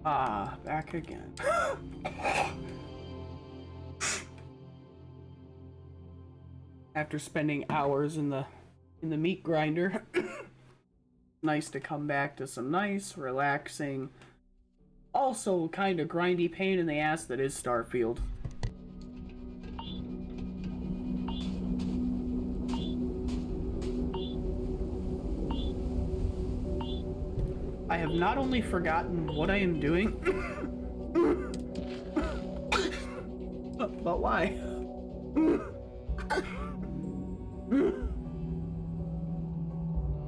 Ah, back again. After spending hours in the meat grinder, nice to come back to some nice, relaxing, also kind of grindy pain in the ass that is Starfield. I have not only forgotten what I am doing, but why?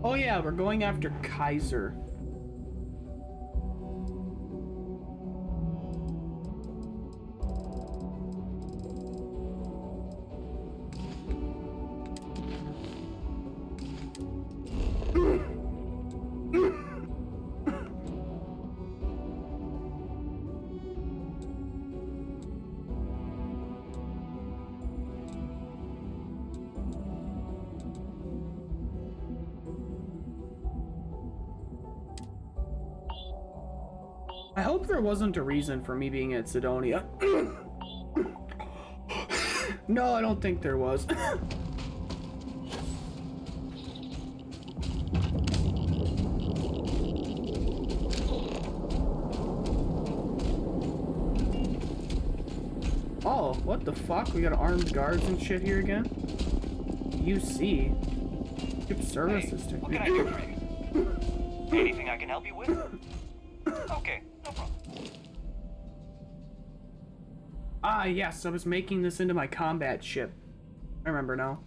Oh yeah, we're going after Kaiser. I hope there wasn't a reason for me being at Sidonia. No, I don't think there was. Oh, what the fuck? We got armed guards and shit here again? UC. Ship services. Hey, what can I do for you? Anything I can help you with? Okay, no problem. Ah, yes, I was making this into my combat ship. I remember now.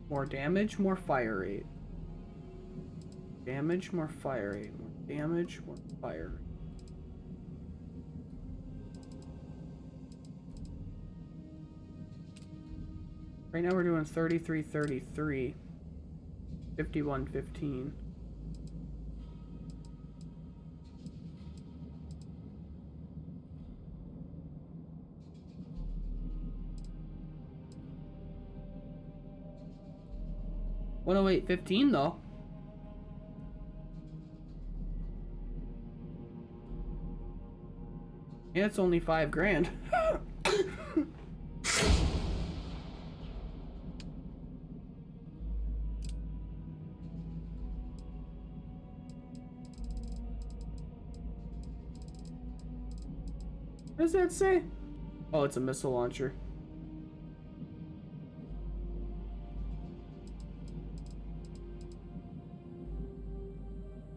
More damage, more fire rate. Damage, more fire rate. More damage, more fire rate. Right now we're doing 33, 33. 51, 15. $108.15 though. Yeah, it's only $5,000. What does that say? Oh, it's a missile launcher.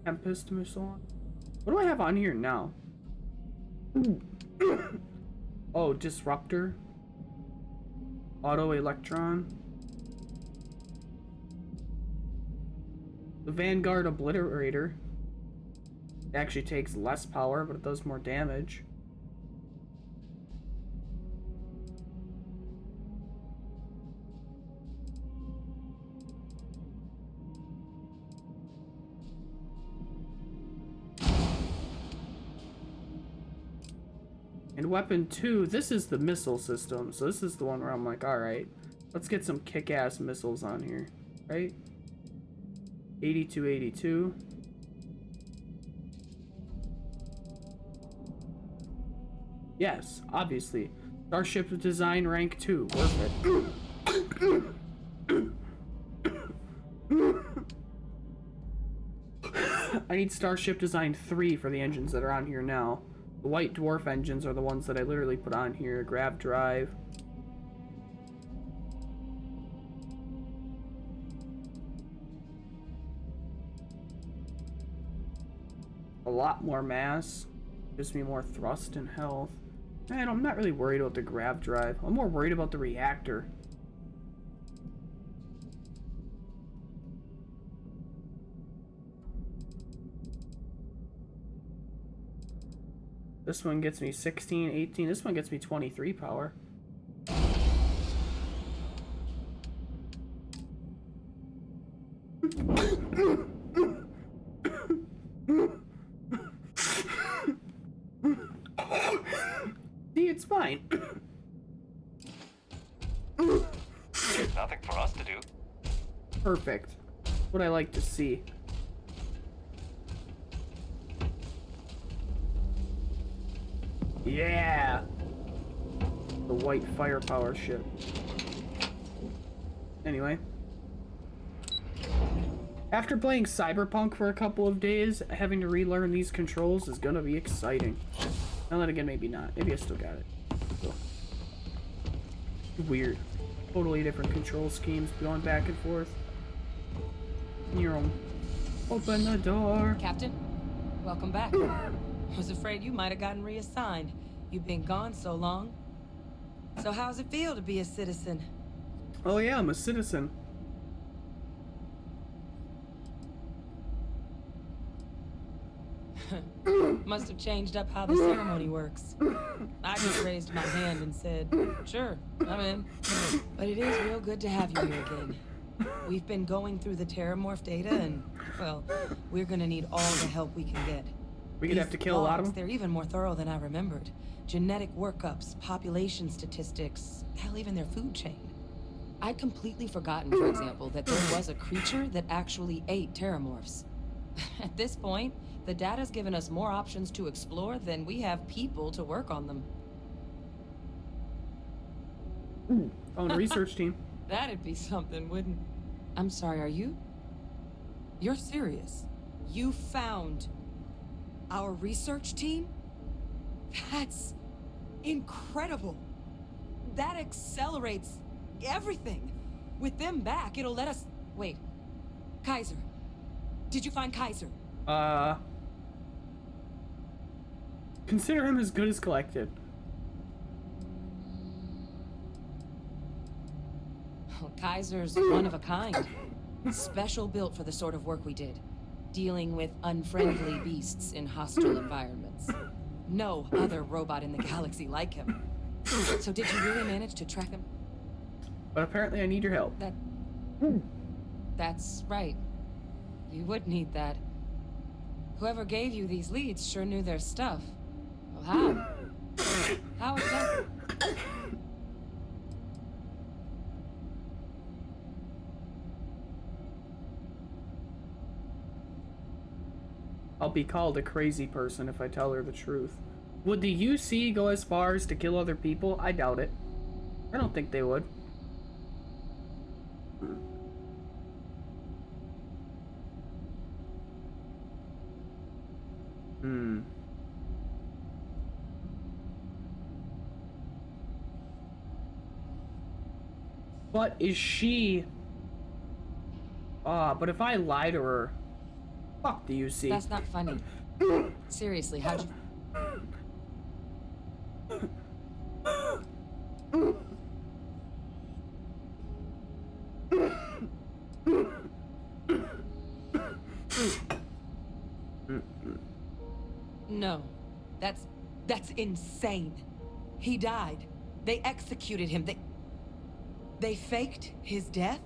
Tempest missile. What do I have on here now? Oh, disruptor. Auto electron. The Vanguard obliterator. It actually takes less power, but it does more damage. And weapon 2, this is the missile system, so this is the one where I'm like, alright, let's get some kick-ass missiles on here, right? 82, 82. Yes, obviously. Starship design rank 2, worth it. I need Starship design 3 for the engines that are on here now. The White Dwarf engines are the ones that I literally put on here. Grav drive. A lot more mass. Gives me more thrust and health. Man, I'm not really worried about the grav drive. I'm more worried about the reactor. This one gets me 16, 18. This one gets me 23 power. See, it's fine. There's nothing for us to do. Perfect. What I like to see. Yeah! The white firepower shit. Anyway. After playing Cyberpunk for a couple of days, having to relearn these controls is gonna be exciting. Now then again, maybe not. Maybe I still got it. So. Weird. Totally different control schemes going back and forth. You're open the door. Captain, welcome back. I was afraid you might have gotten reassigned. You've been gone so long. So how's it feel to be a citizen? Oh yeah, I'm a citizen. Must have changed up how the ceremony works. I just raised my hand and said, sure, I'm in. But it is real good to have you here again. We've been going through the Terramorph data and, well, we're gonna need all the help we can get. We could have to kill a lot of them. They're even more thorough than I remembered. Genetic workups, population statistics, hell, even their food chain. I'd completely forgotten, for example, that there was a creature that actually ate Terramorphs. At this point, the data's given us more options to explore than we have people to work on them. On a research team. That'd be something, wouldn't... I'm sorry, are you... You're serious? You found... our research team? That's... incredible. That accelerates everything. With them back, it'll let us... Wait. Kaiser. Did you find Kaiser? Consider him as good as collected. Well, Kaiser's one of a kind. Special built for the sort of work we did. Dealing with unfriendly beasts in hostile environments. No other robot in the galaxy like him. So did you really manage to track him? But apparently I need your help. That's right. You would need that. Whoever gave you these leads sure knew their stuff. Well, how? How exactly? I'll be called a crazy person if I tell her the truth. Would the UC go as far as to kill other people? I doubt it. I don't think they would. But is she... but if I lie to her... Fuck the UC. That's not funny. Seriously, how'd you... No. That's insane. He died. They executed him. They faked his death?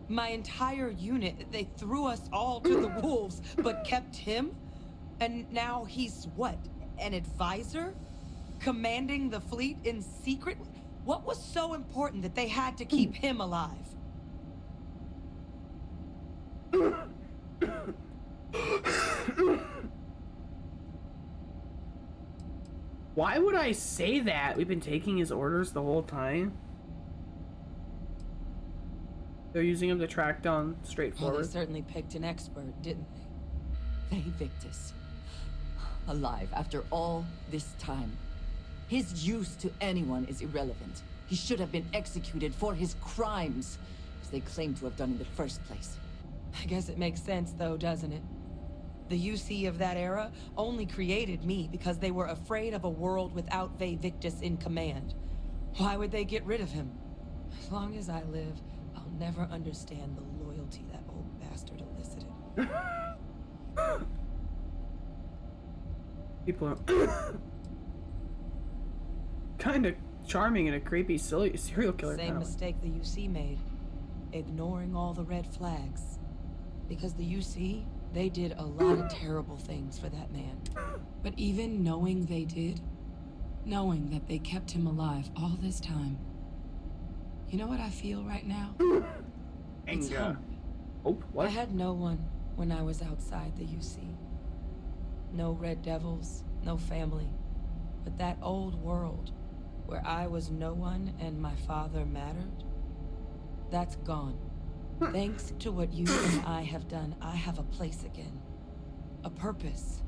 My entire unit, they threw us all to the wolves, but kept him? And now he's what? An advisor? Commanding the fleet in secret? What was so important that they had to keep him alive? Why would I say that? We've been taking his orders the whole time. They're using him to track down straightforward. Well, they certainly picked an expert, didn't they? Victus. Alive after all this time. His use to anyone is irrelevant. He should have been executed for his crimes, as they claim to have done in the first place. I guess it makes sense, though, doesn't it? The UC of that era only created me because they were afraid of a world without Victus in command. Why would they get rid of him? As long as I live, I'll never understand the loyalty that old bastard elicited. People are... kind of charming and a creepy, silly serial killer. Same kinda mistake the UC made, ignoring all the red flags. Because the UC, they did a lot of terrible things for that man. But even knowing they did, knowing that they kept him alive all this time, you know what I feel right now? It's Anger. hope. Hope? What? I had no one when I was outside the UC. No Red Devils, no family. But that old world, where I was no one and my father mattered, that's gone. Thanks to what you and I have done, I have a place again. A purpose.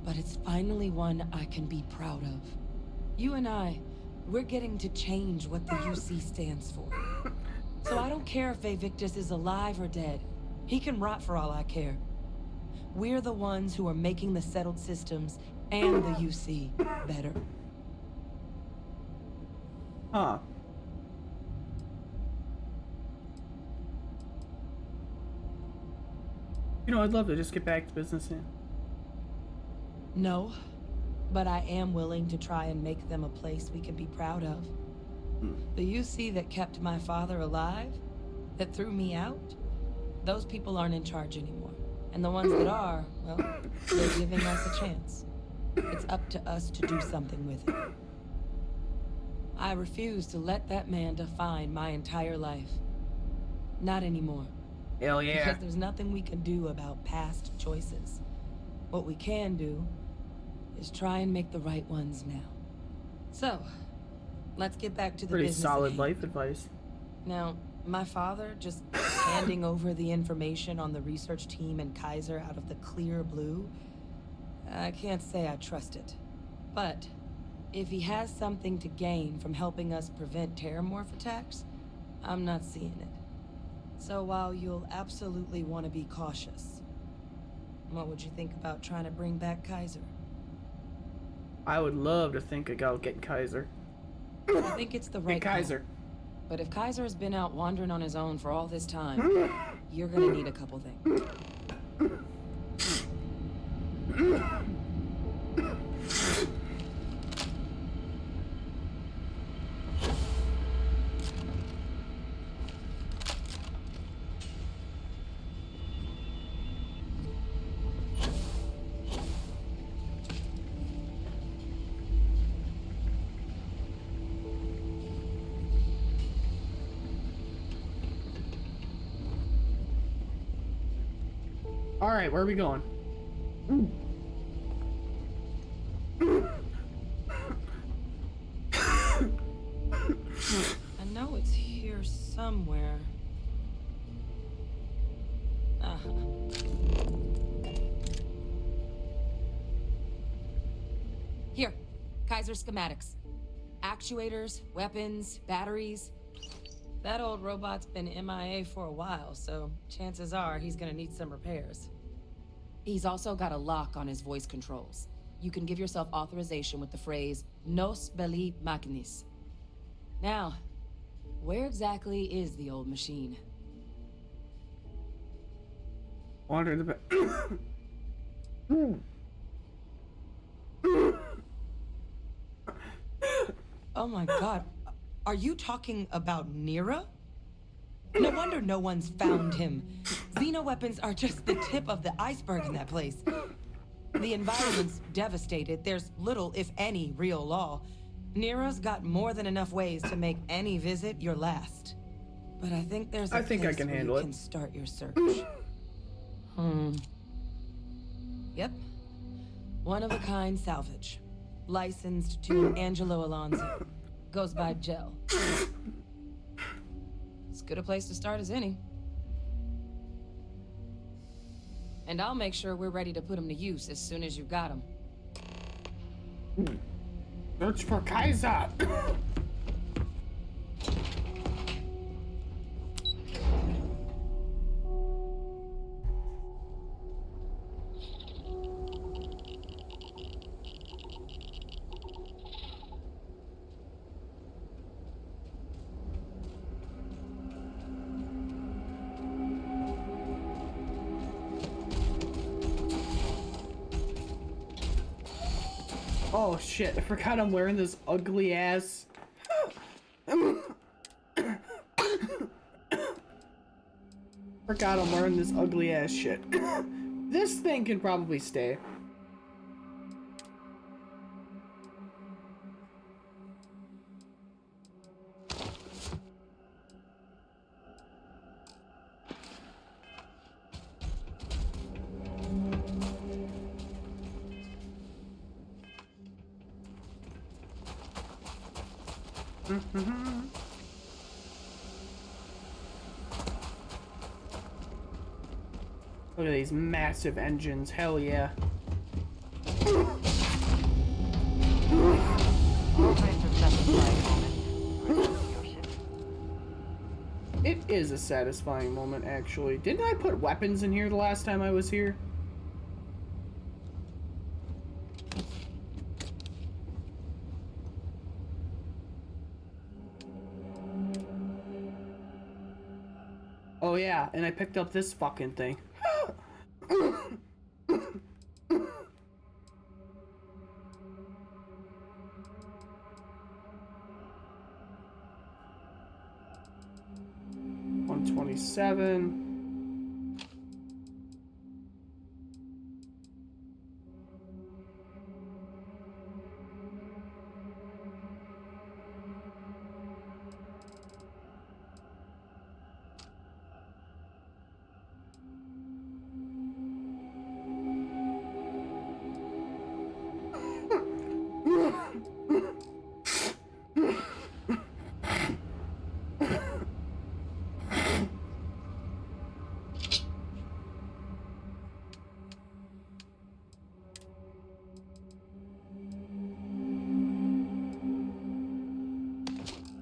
But it's finally one I can be proud of. You and I, we're getting to change what the UC stands for. So I don't care if Victus is alive or dead. He can rot for all I care. We're the ones who are making the settled systems and the UC better. Huh. You know, I'd love to just get back to business now. No, but I am willing to try and make them a place we can be proud of. The UC that kept my father alive, that threw me out, those people aren't in charge anymore. And the ones that are, well, they're giving us a chance. It's up to us to do something with it. I refuse to let that man define my entire life. Not anymore. Hell yeah. Because there's nothing we can do about past choices. What we can do is try and make the right ones now. So, let's get back to the Pretty business solid at hand. life advice. Now, my father just handing over the information on the research team and Kaiser out of the clear blue, I can't say I trust it. But if he has something to gain from helping us prevent terramorph attacks, I'm not seeing it. So while you'll absolutely want to be cautious, what would you think about trying to bring back Kaiser? I would love to think about getting Kaiser. I think it's the right Get Kaiser. call. But if Kaiser's been out wandering on his own for all this time, you're gonna need a couple things. Alright, where are we going? I know it's here somewhere. Uh-huh. Here, Kaiser schematics. Actuators, weapons, batteries. That old robot's been MIA for a while, so chances are he's gonna need some repairs. He's also got a lock on his voice controls. You can give yourself authorization with the phrase, Nos belli machinis. Now, where exactly is the old machine? Wander in the back. Oh my god, are you talking about Nira? No wonder no one's found him. Xenoweapons are just the tip of the iceberg in that place. The environment's devastated. There's little, if any, real law. Nira's got more than enough ways to make any visit your last. But I think there's a I think I place can where handle you it. can start your search. Yep. One-of-a-kind salvage. Licensed to an Angelo Alonso. Goes by Gel. As good a place to start as any. And I'll make sure we're ready to put him to use as soon as you've got him. Search for Kaiser. Oh shit, I forgot I'm wearing this ugly ass. Forgot I'm wearing this ugly ass shit. This thing can probably stay. Look at these massive engines, hell yeah. It is a satisfying moment, actually. Didn't I put weapons in here the last time I was here? Oh yeah, and I picked up this fucking thing. $127.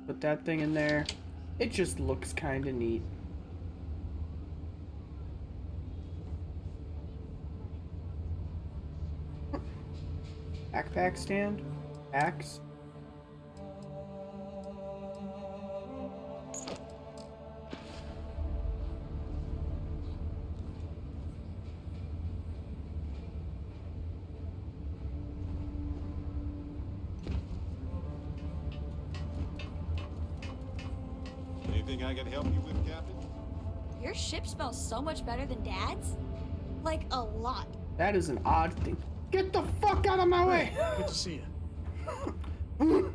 Put that thing in there. It just looks kind of neat. Backpack stand? Axe? Anything I can help you with, Captain? Your ship smells so much better than Dad's. Like, a lot. That is an odd thing. Get the fuck out of my way! Good to see you.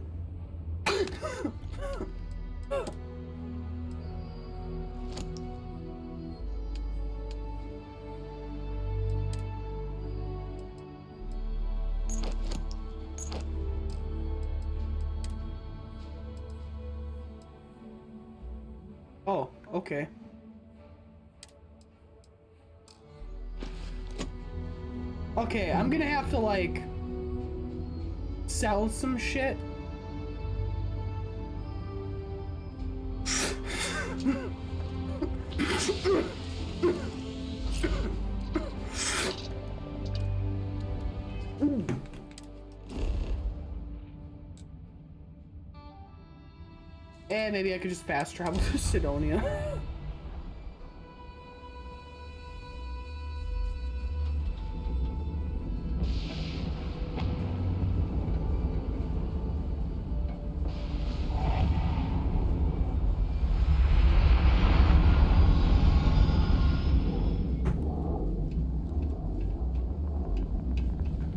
Oh, okay. Okay, I'm gonna have to, like, sell some shit. And maybe I could just fast travel to Sidonia.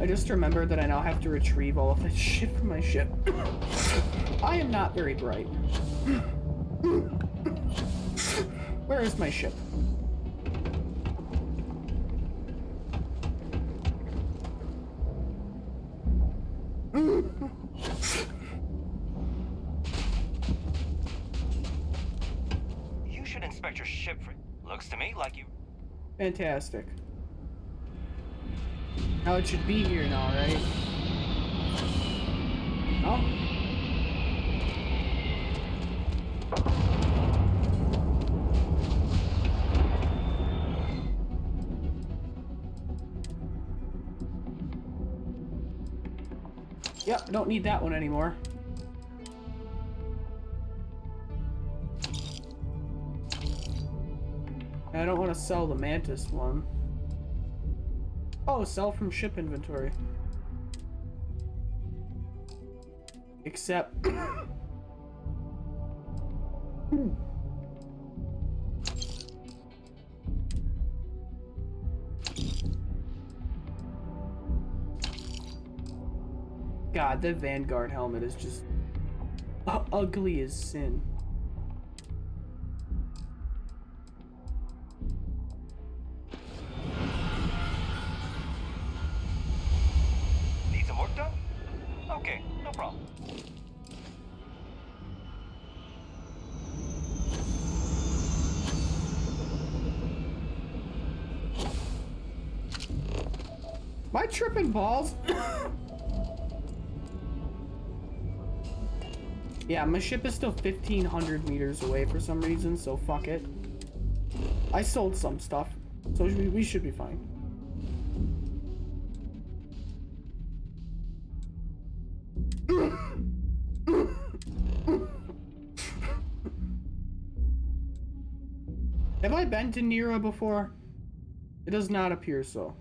I just remembered that I now have to retrieve all of that shit from my ship. I am not very bright. Where is my ship? You should inspect your ship for... Looks to me like you... Fantastic. Now it should be here now, right? Oh. Yep, don't need that one anymore. I don't want to sell the Mantis one. Oh, sell from ship inventory. Except... God, that Vanguard helmet is just ugly as sin. Need some work done? Okay, no problem. Am I tripping balls? Yeah, my ship is still 1,500 meters away for some reason, so fuck it. I sold some stuff, so we should be fine. Have I been to Nira before? It does not appear so.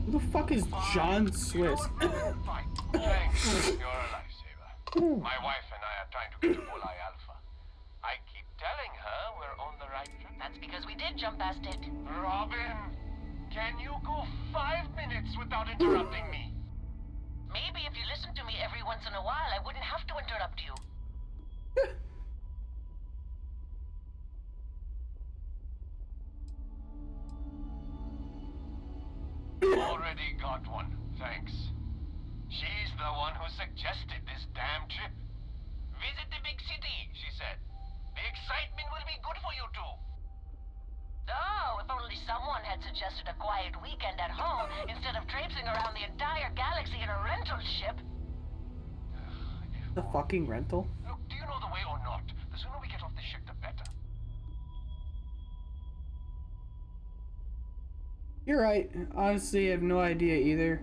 Who the fuck is John Swiss? Fine. Thanks. You're a lifesaver. My wife and I are trying to get to Bulai Alpha. I keep telling her we're on the right track. That's because we did jump past it. Robin, can you go 5 minutes without interrupting me? Maybe if you listened to me every once in a while, I wouldn't have to interrupt you. Already got one, thanks. She's the one who suggested this damn trip. Visit the big city, she said. The excitement will be good for you two. Oh, if only someone had suggested a quiet weekend at home instead of traipsing around the entire galaxy in a rental ship. The fucking rental? Look, do you know the way or not? The sooner we get off the ship, the better. You're right. Honestly, I have no idea either.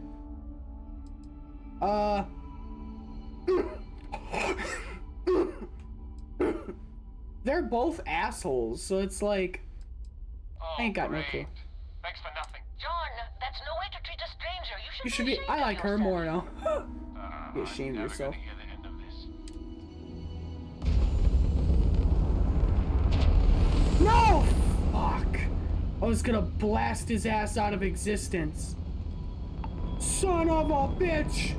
They're both assholes, so it's like... I ain't got no clue. Thanks for nothing. John, that's no way to treat a stranger. You should be be... ashamed I of like her yourself. more now. Be ashamed of I'm never yourself. gonna hear the end of this. No! Fuck. I was gonna blast his ass out of existence. Son of a bitch!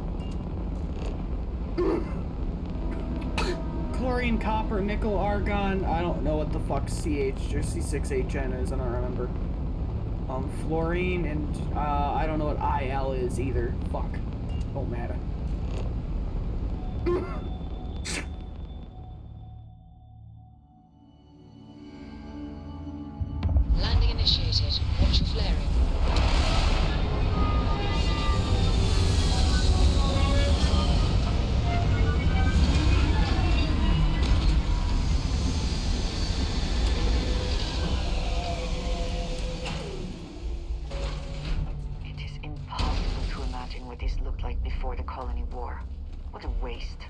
Chlorine, copper, nickel, argon. I don't know what the fuck CH or C6HN is. I don't remember. Fluorine and I don't know what IL is either. Fuck. Don't matter. Landing initiated. Watch your flaring. It is impossible to imagine what this looked like before the colony war. What a waste.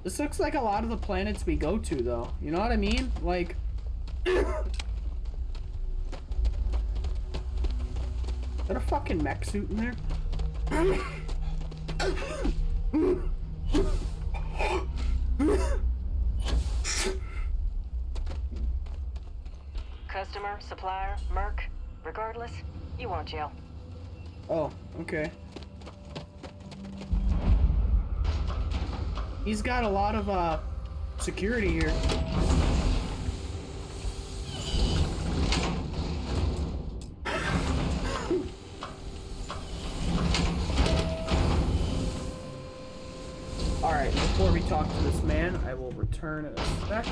This looks like a lot of the planets we go to, though. You know what I mean? Like... Is that a fucking mech suit in there? Customer, supplier, merc, regardless, you want jail. Oh, okay. He's got a lot of, security here. Alright, before we talk to this man, I will return in a sec.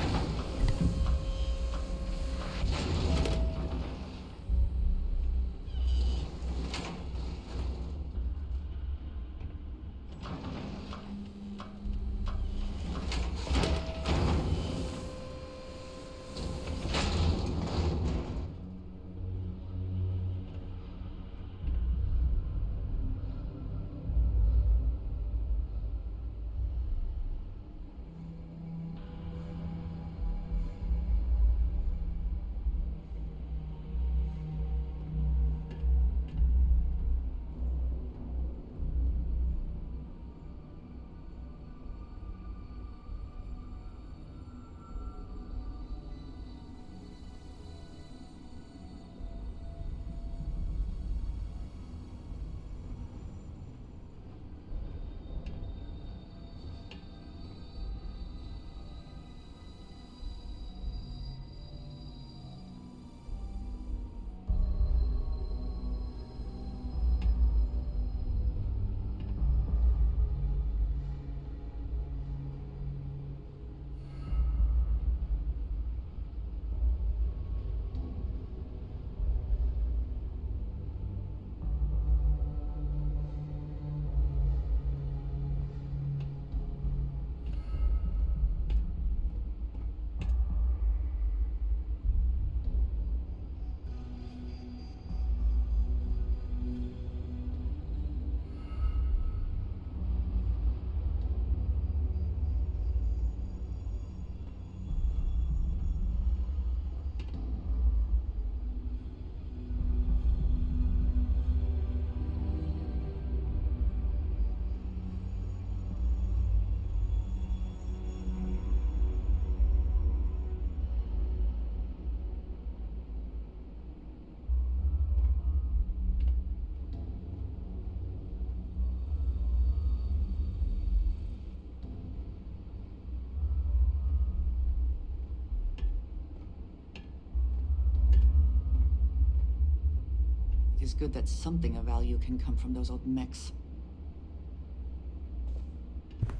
always good that something of value can come from those old mechs.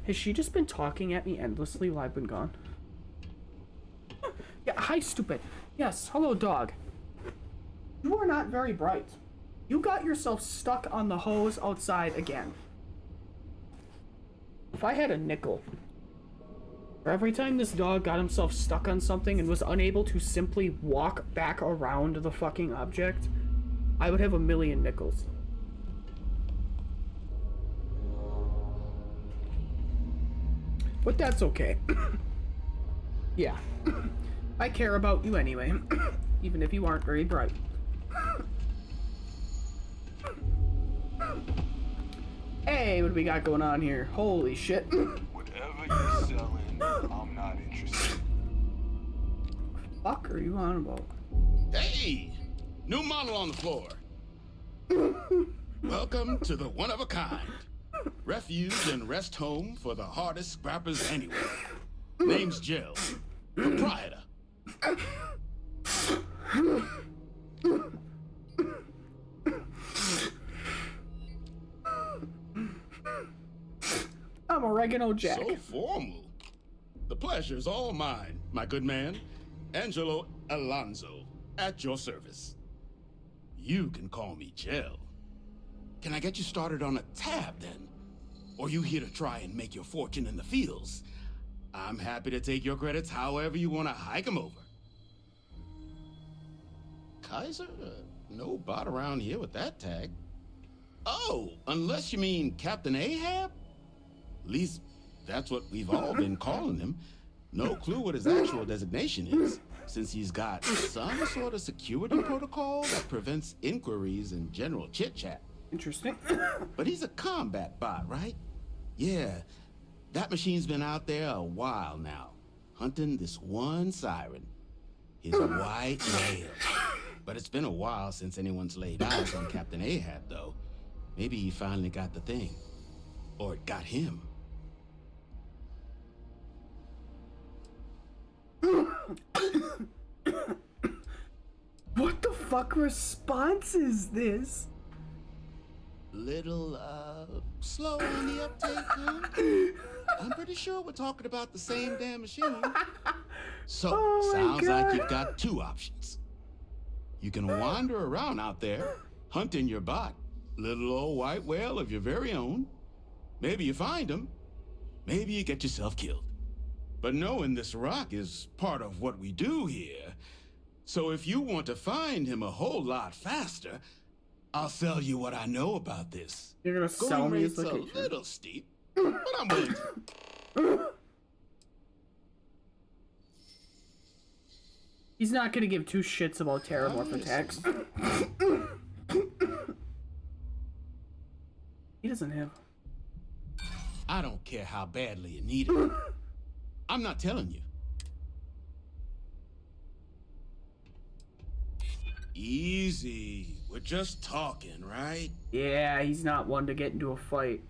Has she just been talking at me endlessly while I've been gone? Yeah, hi, stupid. Yes, hello, dog. You are not very bright. You got yourself stuck on the hose outside again. If I had a nickel for every time this dog got himself stuck on something and was unable to simply walk back around the fucking object, I would have 1,000,000 nickels. But that's okay. Yeah. I care about you anyway, even if you aren't very bright. Hey, what do we got going on here? Holy shit. Whatever you're selling, I'm not interested. Fuck are you on about? Hey! New model on the floor. Welcome to the one-of-a-kind. Refuge and rest home for the hardest scrappers anywhere. Name's Jill. Proprietor. I'm Oregano Jack. So formal. The pleasure's all mine, my good man. Angelo Alonso, at your service. You can call me Jill. Can I get you started on a tab, then? Or you here to try and make your fortune in the fields? I'm happy to take your credits however you want to hike them over. Kaiser? No bot around here with that tag. Oh, unless you mean Captain Ahab? At least, that's what we've all been calling him. No clue what his actual designation is, since he's got some sort of security protocol that prevents inquiries and general chit-chat. Interesting. But he's a combat bot, right? Yeah, that machine's been out there a while now, hunting this one siren, his white whale. But it's been a while since anyone's laid eyes on Captain Ahab, though. Maybe he finally got the thing. Or it got him. What the fuck response is this? Little, slow on the uptake, huh? I'm pretty sure we're talking about the same damn machine. So, Oh my sounds like God. you've got two options. You can wander around out there, hunting your bot, little old white whale of your very own. Maybe you find him. Maybe you get yourself killed. But knowing this rock is part of what we do here. So if you want to find him a whole lot faster, I'll sell you what I know about this. You're gonna sell Going me his rate's a location. little steep, but I'm willing to. He's not gonna give two shits about terramorph attacks. He doesn't have. I don't care how badly you need it. I'm not telling you. Easy. We're just talking, right? Yeah, he's not one to get into a fight.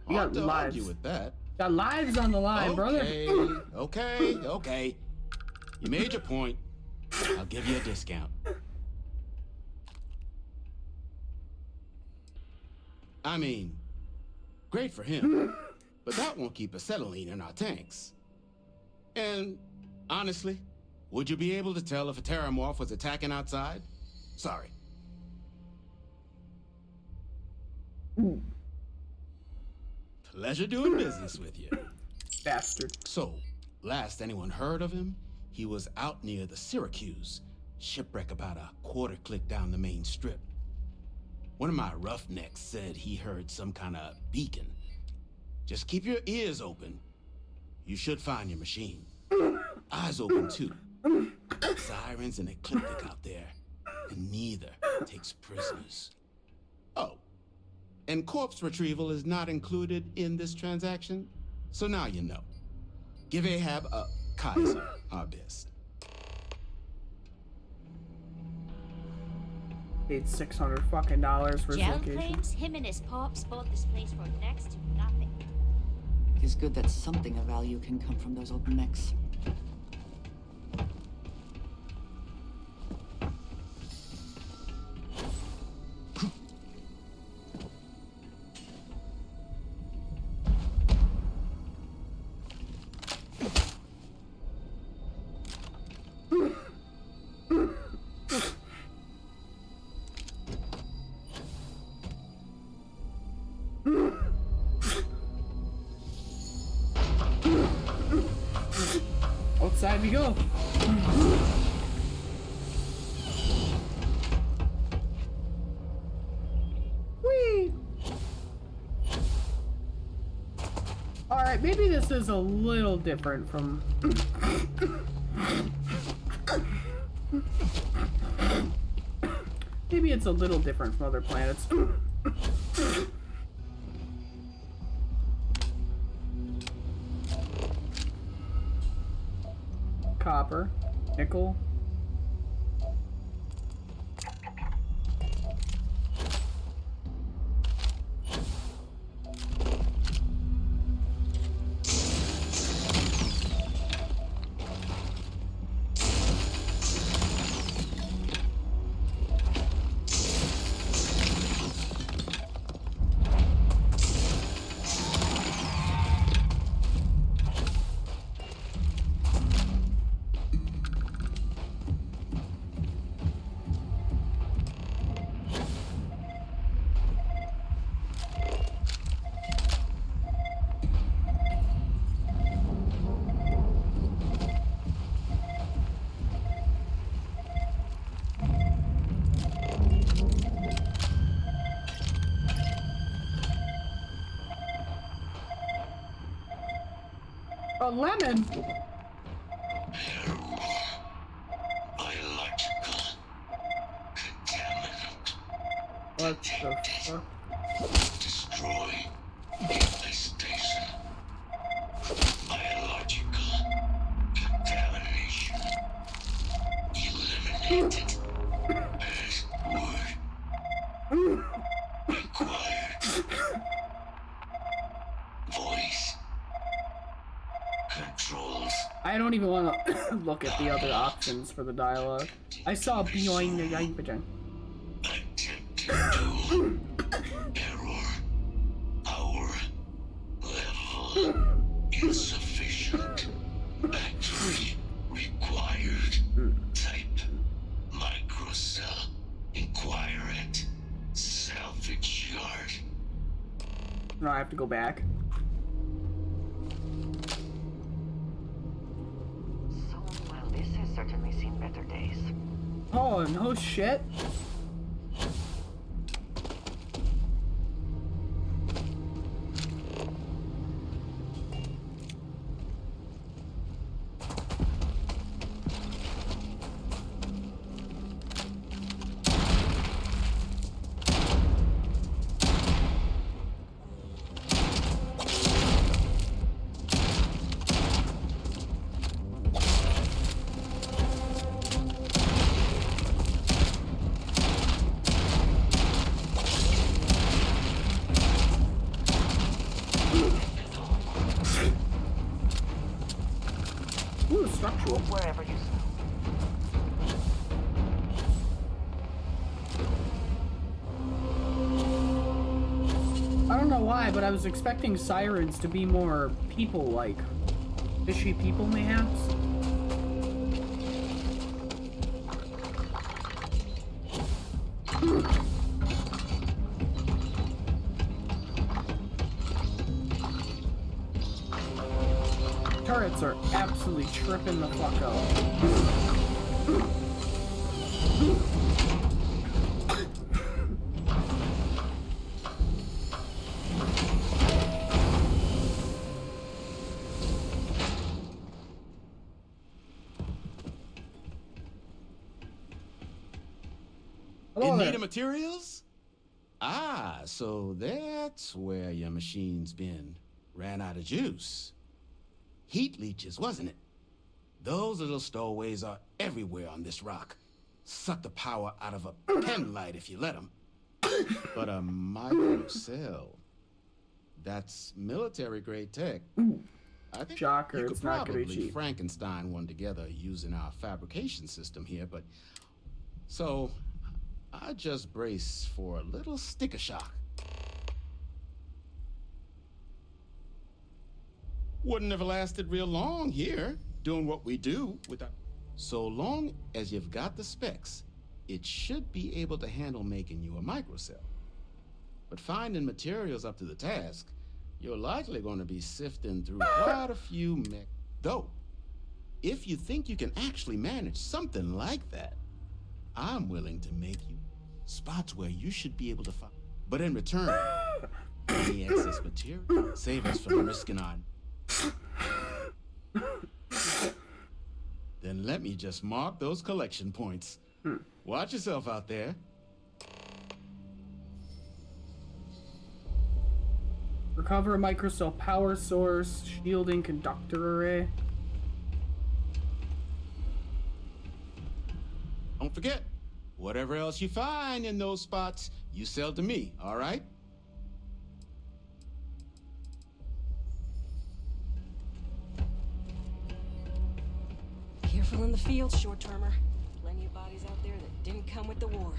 You got Hard to lives. argue with that. Got lives on the line, brother. Okay. You made your point. I'll give you a discount. I mean, great for him, but that won't keep acetylene in our tanks. And honestly, would you be able to tell if a terramorph was attacking outside? Sorry. Pleasure doing business with you. Bastard. So, last anyone heard of him, he was out near the Syracuse, shipwreck about a quarter click down the main strip. One of my roughnecks said he heard some kind of beacon. Just keep your ears open. You should find your machine. Eyes open too. Sirens and ecliptic out there, and neither takes prisoners. Oh, and corpse retrieval is not included in this transaction, so now you know. Give Ahab a Kaiser our best. Paid $600 fucking for his Gel location. claims him and his pops bought this place for next to nothing. It is good that something of value can come from those old necks. Outside we go. Whee! Alright, maybe this is a little different from... Maybe it's a little different from other planets. Copper, nickel. A lemon. Biological contaminant. What the fuck? Destroy infestation. Biological contamination. Eliminated. Password. Required. Voice. Controls. I don't even want to look at the other options for the dialogue. I saw behind the Yaipajan. Error. Power level insufficient. Battery required. Type microcell. Inquire at salvage yard. No, I have to go back. This has certainly seen better days. Oh, no shit. Ooh, structural. Wherever you I don't know why, but I was expecting sirens to be more people-like. Fishy people, mayhaps? Turrets are absolutely tripping the fuck out. In need of materials? Ah, so that's where your machine's been. Ran out of juice. Heat leeches, wasn't it? Those little stowaways are everywhere on this rock. suck the power out of a pen light if you let them. But a microcell, that's military-grade tech. I think Shocker, you could it's not gonna be probably cheap. Frankenstein one together using our fabrication system here, but... So, I just brace for a little sticker shock. Wouldn't have lasted real long here, doing what we do without... So long as you've got the specs, it should be able to handle making you a microcell. But finding materials up to the task, you're likely going to be sifting through quite a few Though, if you think you can actually manage something like that, I'm willing to make you spots where you should be able to find. But in return, any excess material, save us from risking on. Then let me just mark those collection points. Watch yourself out there. Recover a microcell power source, shielding conductor array. Don't forget, whatever else you find in those spots, you sell to me, all right? Careful in the field, short-termer. Plenty of bodies out there that didn't come with the war.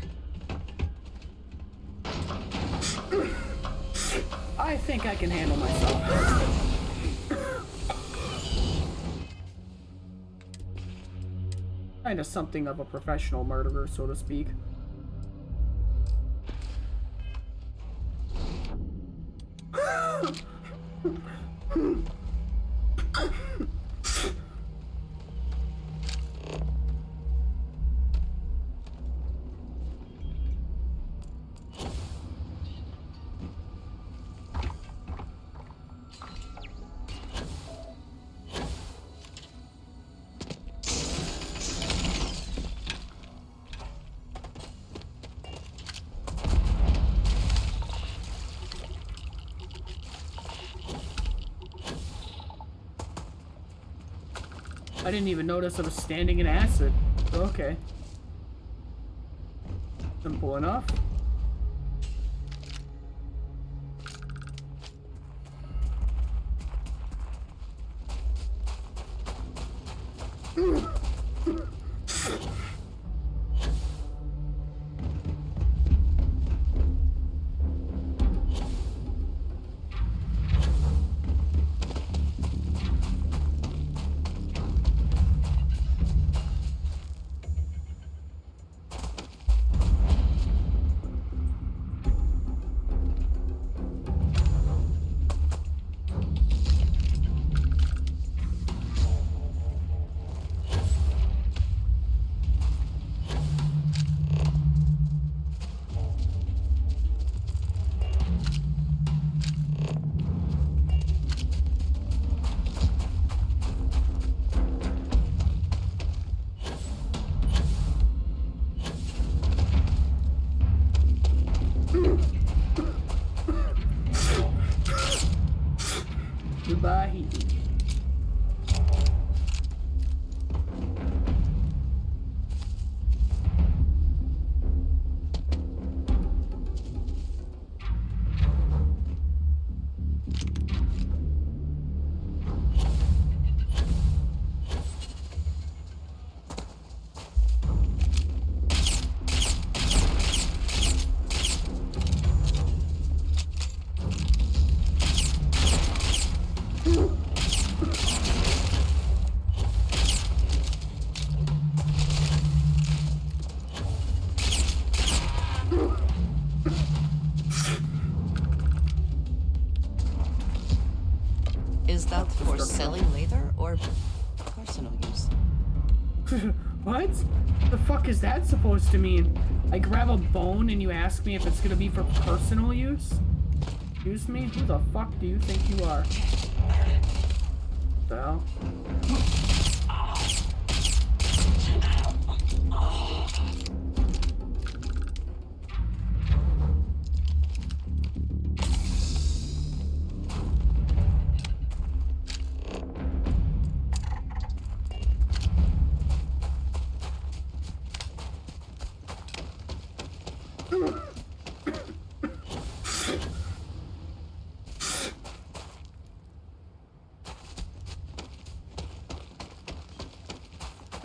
I think I can handle myself. Kinda something of a professional murderer, so to speak. I didn't even notice I was standing in acid. Okay. Simple enough. Goodbye. Is that for selling later or personal use? What? The fuck is that supposed to mean? I grab a bone and you ask me if it's gonna be for personal use? Excuse me? Who the fuck do you think you are? The hell?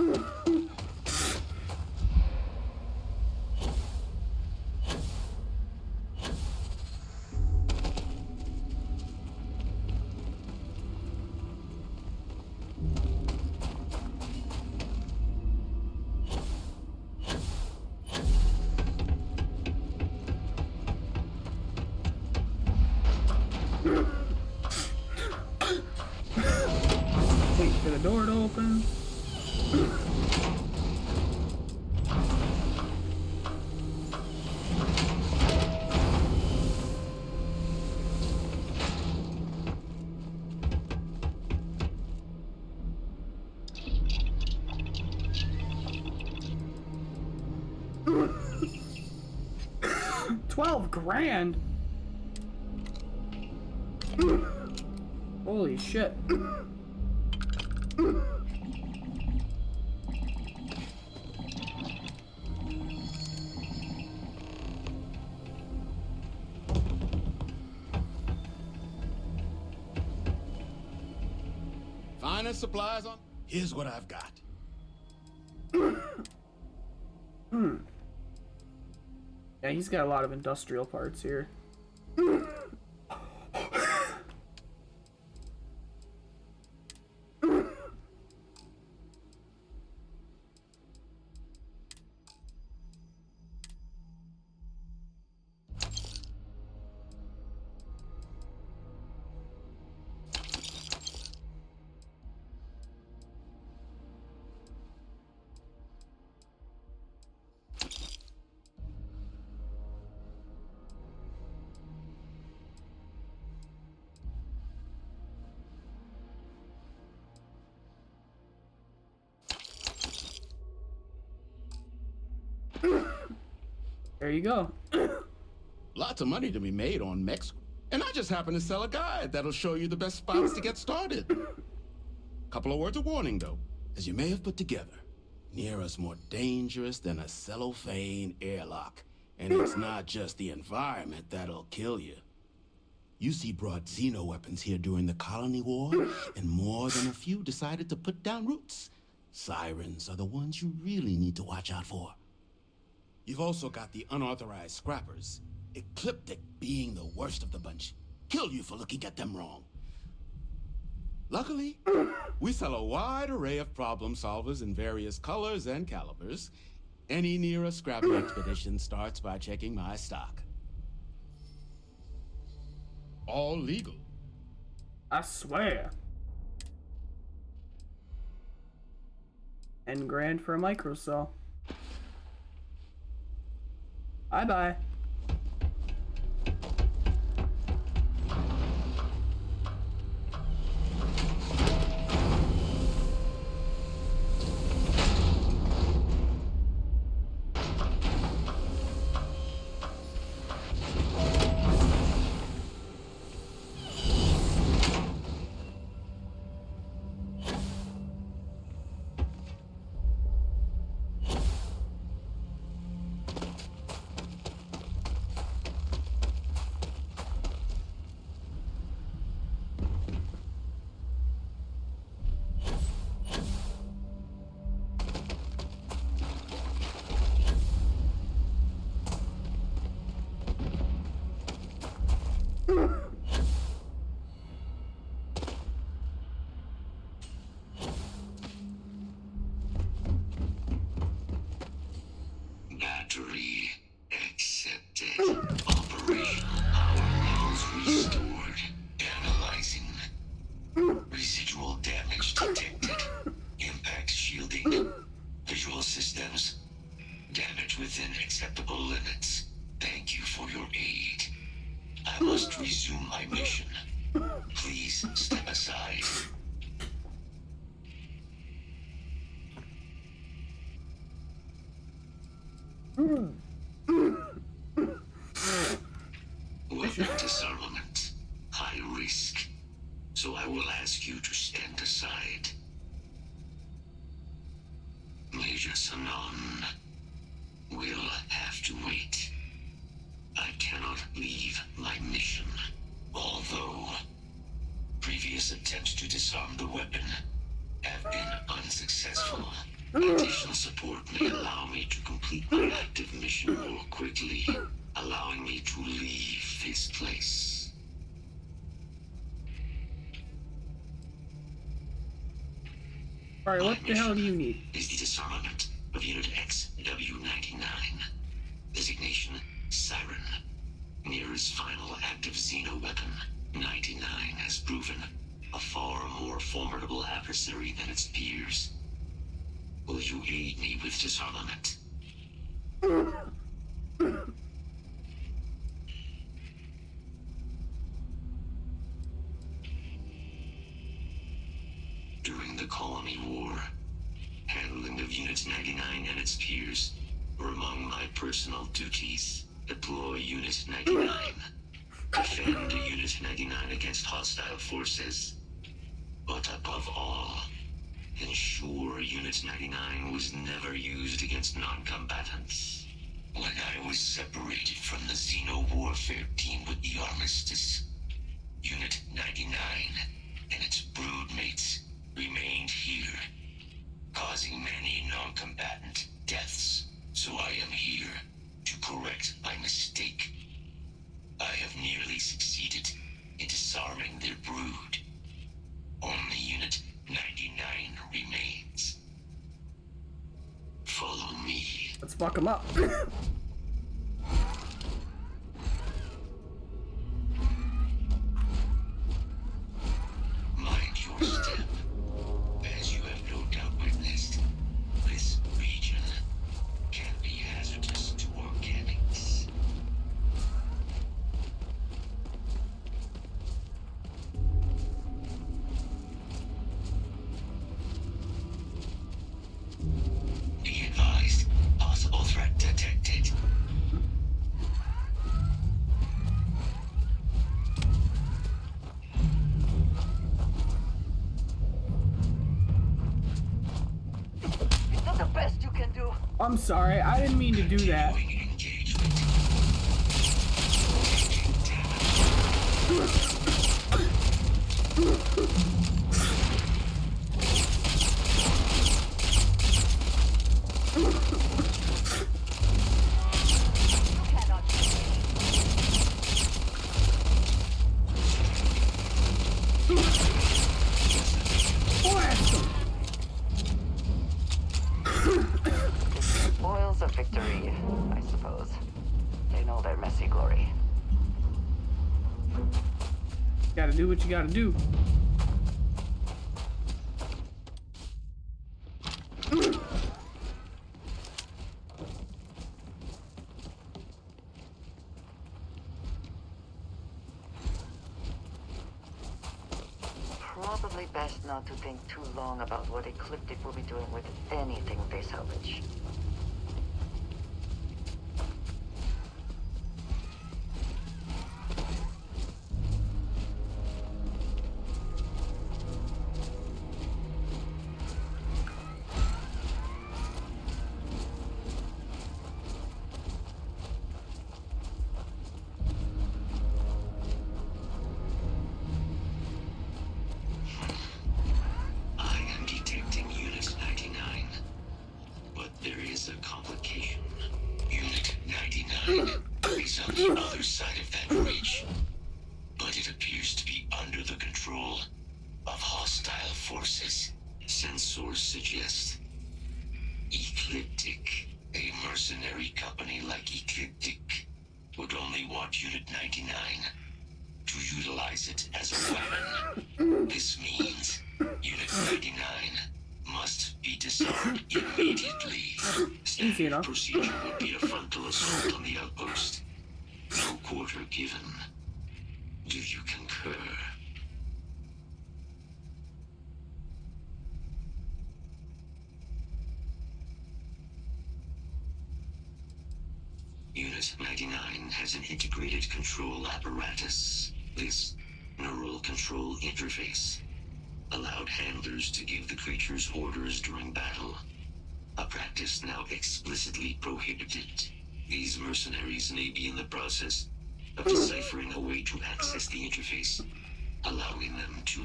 Wait for the door to open. $12,000. Holy shit. Finest supplies on. Here's what I've got. Yeah, he's got a lot of industrial parts here. There you go. Lots of money to be made on mechs. And I just happen to sell a guide that'll show you the best spots to get started. Couple of words of warning, though. As you may have put together, Nira's more dangerous than a cellophane airlock. And it's not just the environment that'll kill you. UC brought Xeno weapons here during the Colony War, and more than a few decided to put down roots. Sirens are the ones you really need to watch out for. You've also got the unauthorized scrappers, Ecliptic being the worst of the bunch. Kill you for looking at them wrong. Luckily, we sell a wide array of problem solvers in various colors and calibers. Any Nira scrapping expedition starts by checking my stock. All legal. I swear. $10,000 for a microcell. Bye-bye. Battery accepted. Operational power levels restored. Analyzing. Residual damage detected. Impact shielding. Visual systems. Damage within acceptable limits. Thank you for your aid. I must resume my mission. Please step aside. Weapon disarmament. High risk. So I will ask you to stand aside. Major Sanon will have to wait. I cannot leave my mission. Although previous attempts to disarm the weapon have been unsuccessful. Additional support may allow me to complete my active mission more quickly, allowing me to leave this place. Alright, what the hell do you need? Is the disarmament of Unit XW-99. Designation, Siren. Nearest final active Xeno weapon, 99 has proven a far more formidable adversary than its peers. Will you aid me with disarmament? During the Colony War, handling of Unit 99 and its peers were among my personal duties. Deploy Unit 99. Defend Unit 99 against hostile forces. But above all, ensure Unit 99 was never used against non-combatants. When I was separated from the Xeno warfare team with the Armistice, Unit 99 and its broodmates remained here, causing many non-combatant deaths. So I am here to correct my mistake. I have nearly succeeded in disarming their brood. Only Unit 99 remains. Follow me. Let's fuck him up. Mind your step. As you have no doubt witnessed, this region can be hazardous to organics. Be advised, possible threat detected. Is that the best you can do? I'm sorry, I didn't mean to do that. Spoils of victory, I suppose. They know their messy glory. Gotta do what you gotta do. Probably best not to think too long about what Ecliptic will be doing with anything they salvage. I am detecting Unit 99. But there is a complication. Unit 99 is on the other side of that bridge. But it appears to be under the control of hostile forces. Sensors suggest Ecliptic, a mercenary company like Ecliptic, would only want Unit 99 to utilize it as a weapon. This means Unit 99 must be disarmed immediately. Standard procedure would be a frontal assault on the outpost. No quarter given. Do you concur? Unit 99 has an integrated control apparatus. This neural control interface allowed handlers to give the creatures orders during battle, a practice now explicitly prohibited. These mercenaries may be in the process of deciphering a way to access the interface, allowing them to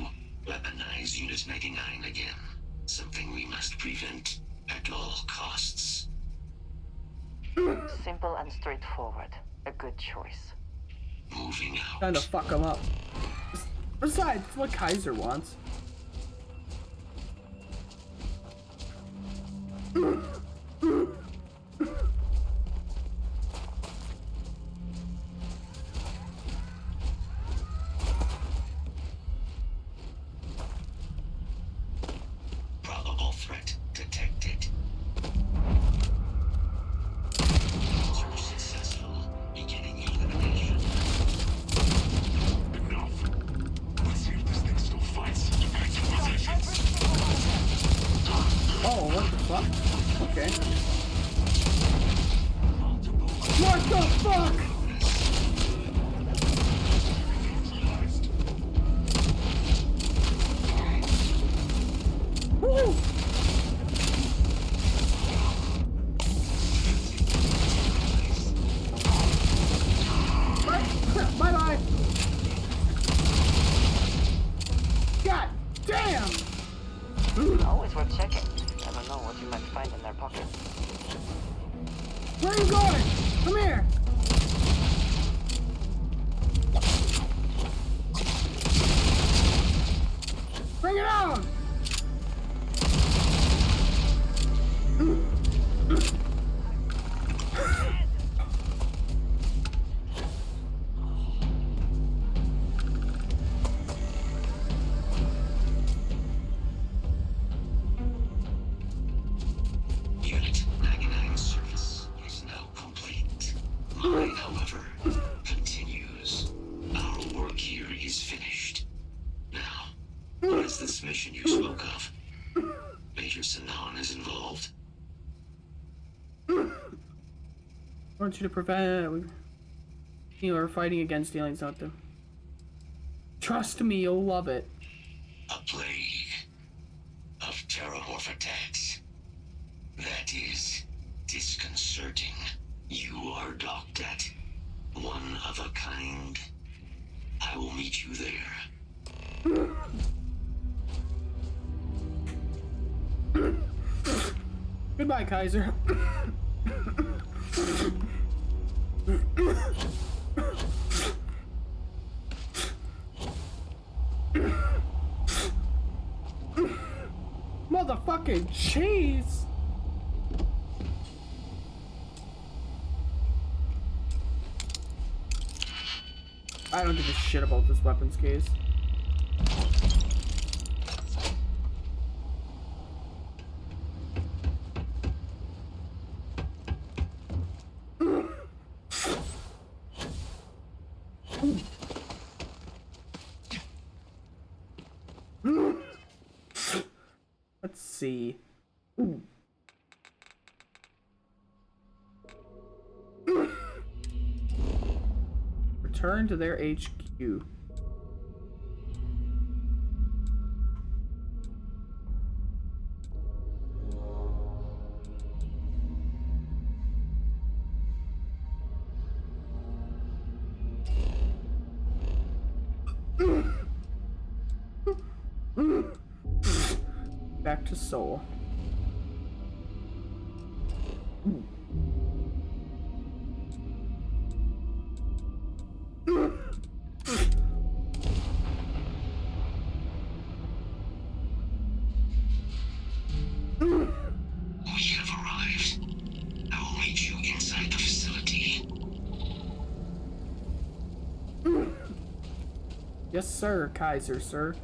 weaponize Unit 99 again, something we must prevent. at all costs. Simple and straightforward. A good choice. Moving out. Trying to fuck him up. Besides, it's what Kaiser wants. Probable threat detected. Search successful. Beginning elimination. Enough. Let's see if this thing still fights. Defensive positions. Oh, what the fuck? Okay. What the fuck? Woo! Bye-bye. God damn! Always worth checking. Never know what you might find in their pockets. Where are you going? Come here! Bring it on! Unit 99 service is now complete. Mine, however, continues. Our work here is finished. Now, what is this mission you spoke of? Major Sanan is involved. I want you to prevent you are fighting against aliens out there. Trust me, you'll love it. A plague of terramorph attacks. That is disconcerting. You are docked at one of a kind. I will meet you there. Goodbye, Kaiser. Motherfucking cheese! I don't give a shit about this weapons case. Let's see. Ooh. Return to their HQ. Back to Seoul. We have arrived. I will meet you inside the facility. Yes, sir, Kaiser, sir.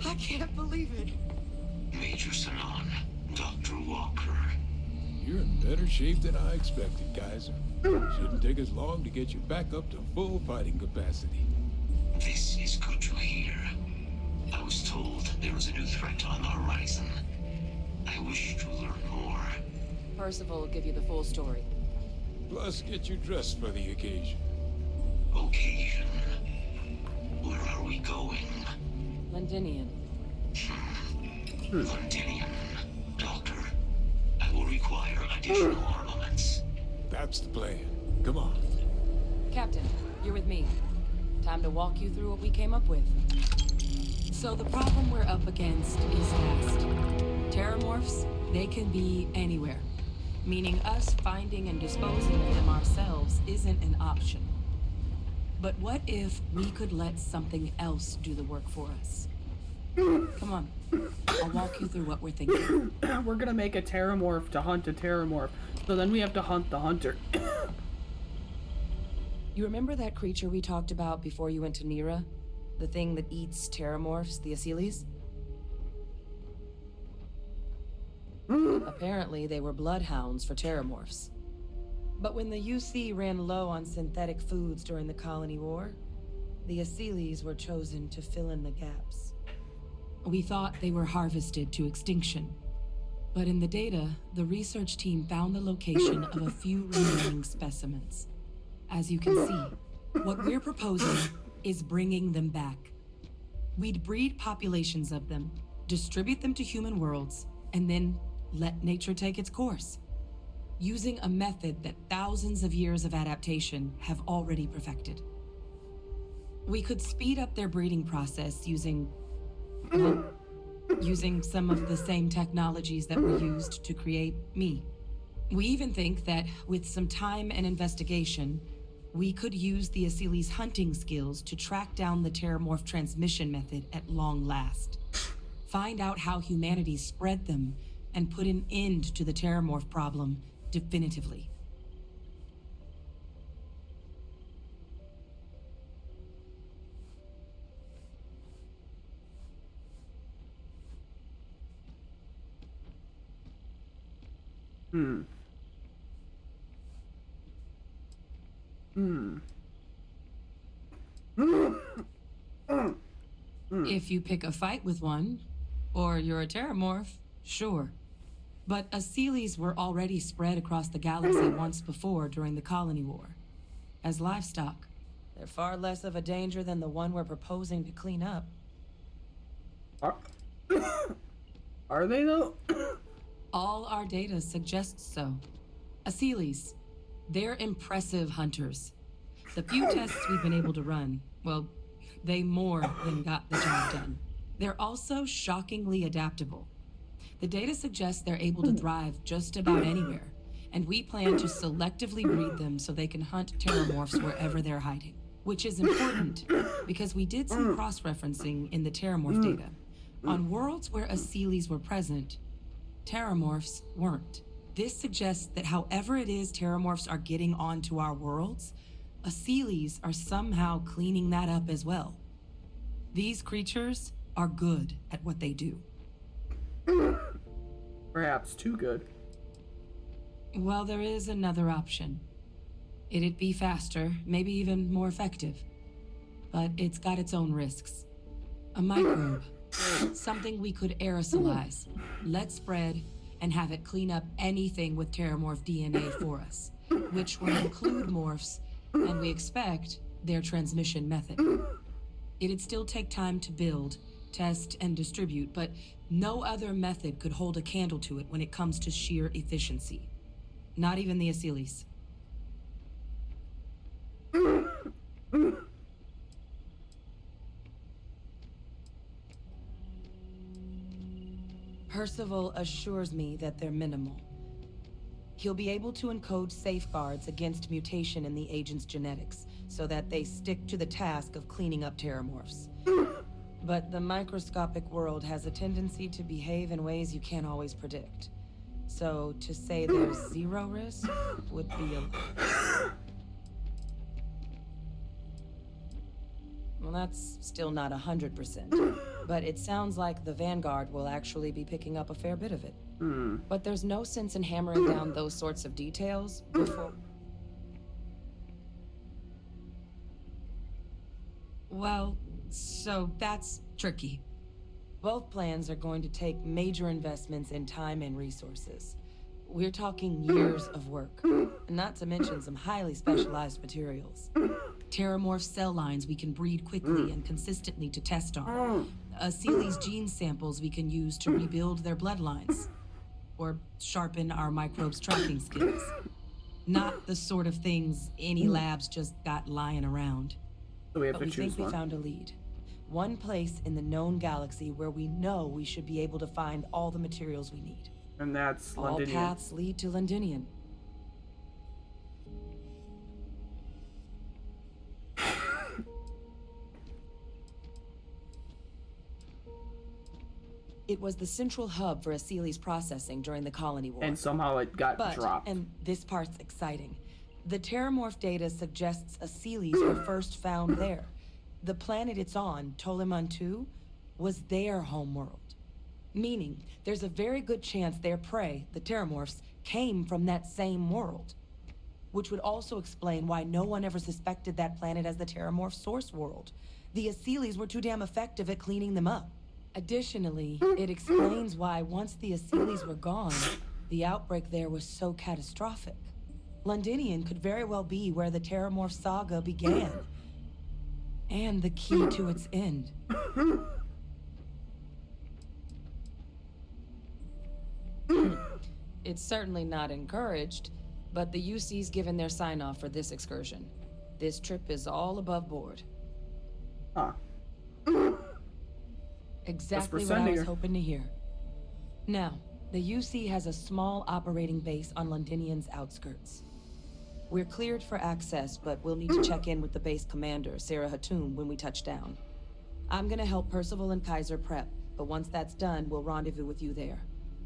I can't believe it. Major Sanan, Dr. Walker. You're in better shape than I expected, Kaiser. Shouldn't take us long to get you back up to full fighting capacity. This is good to hear. I was told there was a new threat on the horizon. I wish to learn more. Percival will give you the full story. Plus, get you dressed for the occasion. Occasion? Where are we going? Londinian. Londinian. require additional armaments. That's the plan. Come on. Captain, you're with me. Time to walk you through what we came up with. So the problem we're up against is vast. Terramorphs, they can be anywhere. Meaning us finding and disposing of them ourselves isn't an option. But what if we could let something else do the work for us? Come on. I'll walk you through what we're thinking. We're gonna make a terramorph to hunt a terramorph. So then we have to hunt the hunter. You remember that creature we talked about before you went to Nira? The thing that eats terramorphs, the Asyles? Apparently, they were bloodhounds for terramorphs. But when the UC ran low on synthetic foods during the Colony War, the Asyles were chosen to fill in the gaps. We thought they were harvested to extinction. But in the data, the research team found the location of a few remaining specimens. As you can see, what we're proposing is bringing them back. We'd breed populations of them, distribute them to human worlds, and then let nature take its course. Using a method that thousands of years of adaptation have already perfected. We could speed up their breeding process using some of the same technologies that were used to create me. We even think that with some time and investigation, we could use the Asyles' hunting skills to track down the terramorph transmission method at long last. Find out how humanity spread them and put an end to the terramorph problem definitively. If you pick a fight with one, or you're a terramorph, sure. But Asyles were already spread across the galaxy once before during the Colony War. As livestock, they're far less of a danger than the one we're proposing to clean up. Are they though? All our data suggests so. Asyles, they're impressive hunters. The few tests we've been able to run, well, they more than got the job done. They're also shockingly adaptable. The data suggests they're able to thrive just about anywhere, and we plan to selectively breed them so they can hunt terramorphs wherever they're hiding. Which is important, because we did some cross-referencing in the terramorph data. On worlds where Asyles were present, terramorphs weren't. This suggests that however it is terramorphs are getting onto our worlds, Asyles are somehow cleaning that up as well. These creatures are good at what they do. Perhaps too good. Well, there is another option. It'd be faster, maybe even more effective. But it's got its own risks. A microbe. Something we could aerosolize, let spread, and have it clean up anything with terramorph DNA for us, which will include morphs, and we expect their transmission method. It'd still take time to build, test, and distribute, but no other method could hold a candle to it when it comes to sheer efficiency. Not even the Asyles. Percival assures me that they're minimal. He'll be able to encode safeguards against mutation in the agent's genetics, so that they stick to the task of cleaning up terramorphs. But the microscopic world has a tendency to behave in ways you can't always predict. So to say there's zero risk would be a lie. Well, that's still not 100%. But it sounds like the Vanguard will actually be picking up a fair bit of it. But there's no sense in hammering down those sorts of details before... Well, so that's tricky. Both plans are going to take major investments in time and resources. We're talking years of work, not to mention some highly specialized materials. Terramorph cell lines we can breed quickly and consistently to test on. Asyles gene samples we can use to rebuild their bloodlines. or sharpen our microbes tracking skills. Not the sort of things any labs just got lying around. So we have But to we choose think we one. found a lead. One place in the known galaxy where we know we should be able to find all the materials we need. And that's All Londinium. paths lead to Londinium. It was the central hub for Asili's processing during the Colony War. And somehow it got dropped. And this part's exciting. The terramorph data suggests Asilis were first found there. The planet it's on, Toliman 2, was their homeworld. Meaning, there's a very good chance their prey, the terramorphs, came from that same world. Which would also explain why no one ever suspected that planet as the terramorph source world. The Asilis were too damn effective at cleaning them up. Additionally, it explains why once the Asilis were gone, the outbreak there was so catastrophic. Londinium could very well be where the terramorph saga began. And the key to its end. It's certainly not encouraged, but the UC's given their sign-off for this excursion. This trip is all above board. Huh. Exactly what I was hoping to hear. Now, the UC has a small operating base on Londinium's outskirts. We're cleared for access, but we'll need to check in with the base commander, Sarah Hatum, when we touch down. I'm gonna help Percival and Kaiser prep, but once that's done, we'll rendezvous with you there.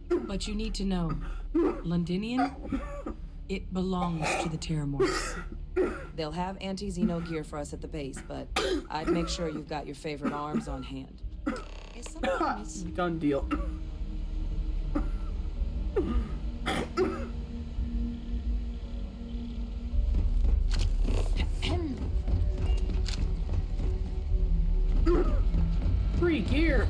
But you need to know, Londinium, it belongs to the Terramorphs. They'll have anti-Xeno gear for us at the base, but I'd make sure you've got your favorite arms on hand. Done deal. Free gear.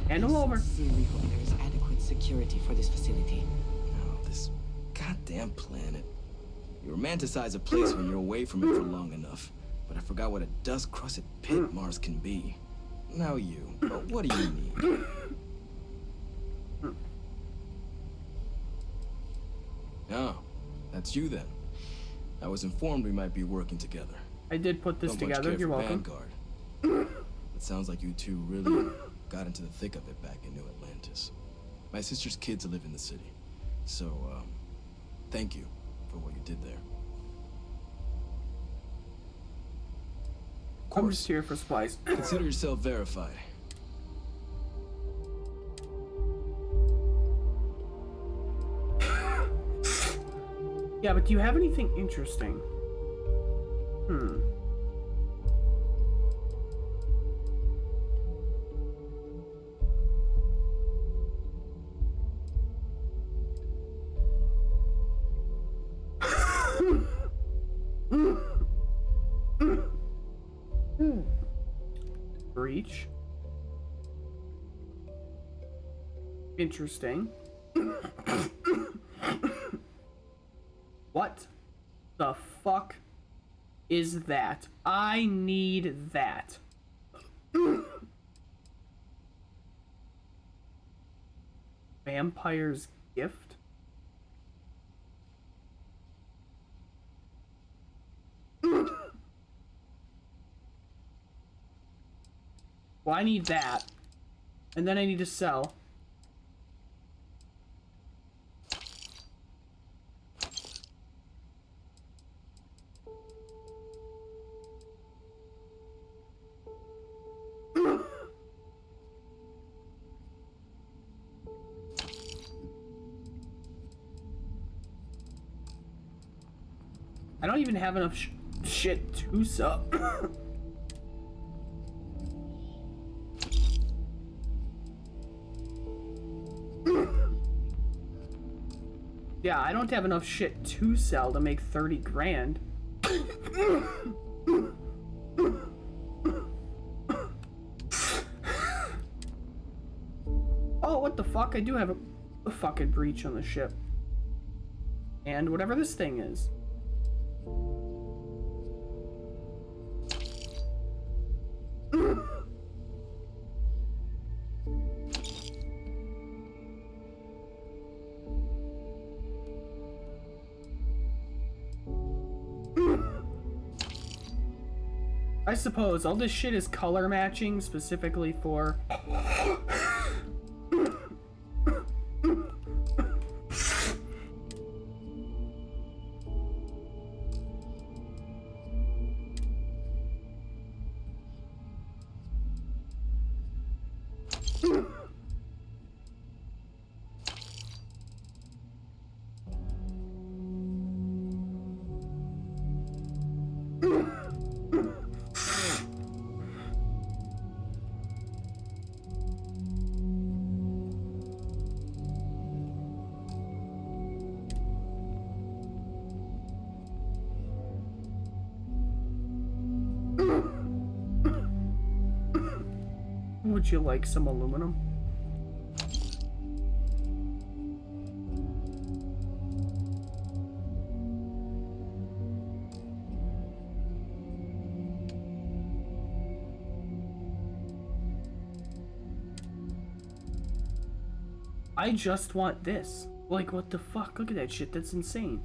Hand them over. Sincerely hope there is adequate security for this facility. Oh, this goddamn planet. You romanticize a place when you're away from it for long enough. But I forgot what a dust-crusted pit Mars can be. Now you. What do you need? Oh, that's you then. I was informed we might be working together. I did put this together. You're welcome. Vanguard. It sounds like you two really got into the thick of it back in New Atlantis. My sister's kids live in the city. So, thank you for what you did there. Of course. I'm just here for supplies. Consider yourself verified. Yeah, but do you have anything interesting? Breach. Interesting. What the fuck is that? I need that. Vampire's gift? Well, I need that. And then I need to sell. I don't even have enough shit to sell. Yeah, I don't have enough shit to sell to make 30 grand. Oh, what the fuck? I do have a fucking breach on the ship. And whatever this thing is. I suppose all this shit is color matching specifically for... Would you like some aluminum? I just want this. Like, what the fuck? Look at that shit. That's insane.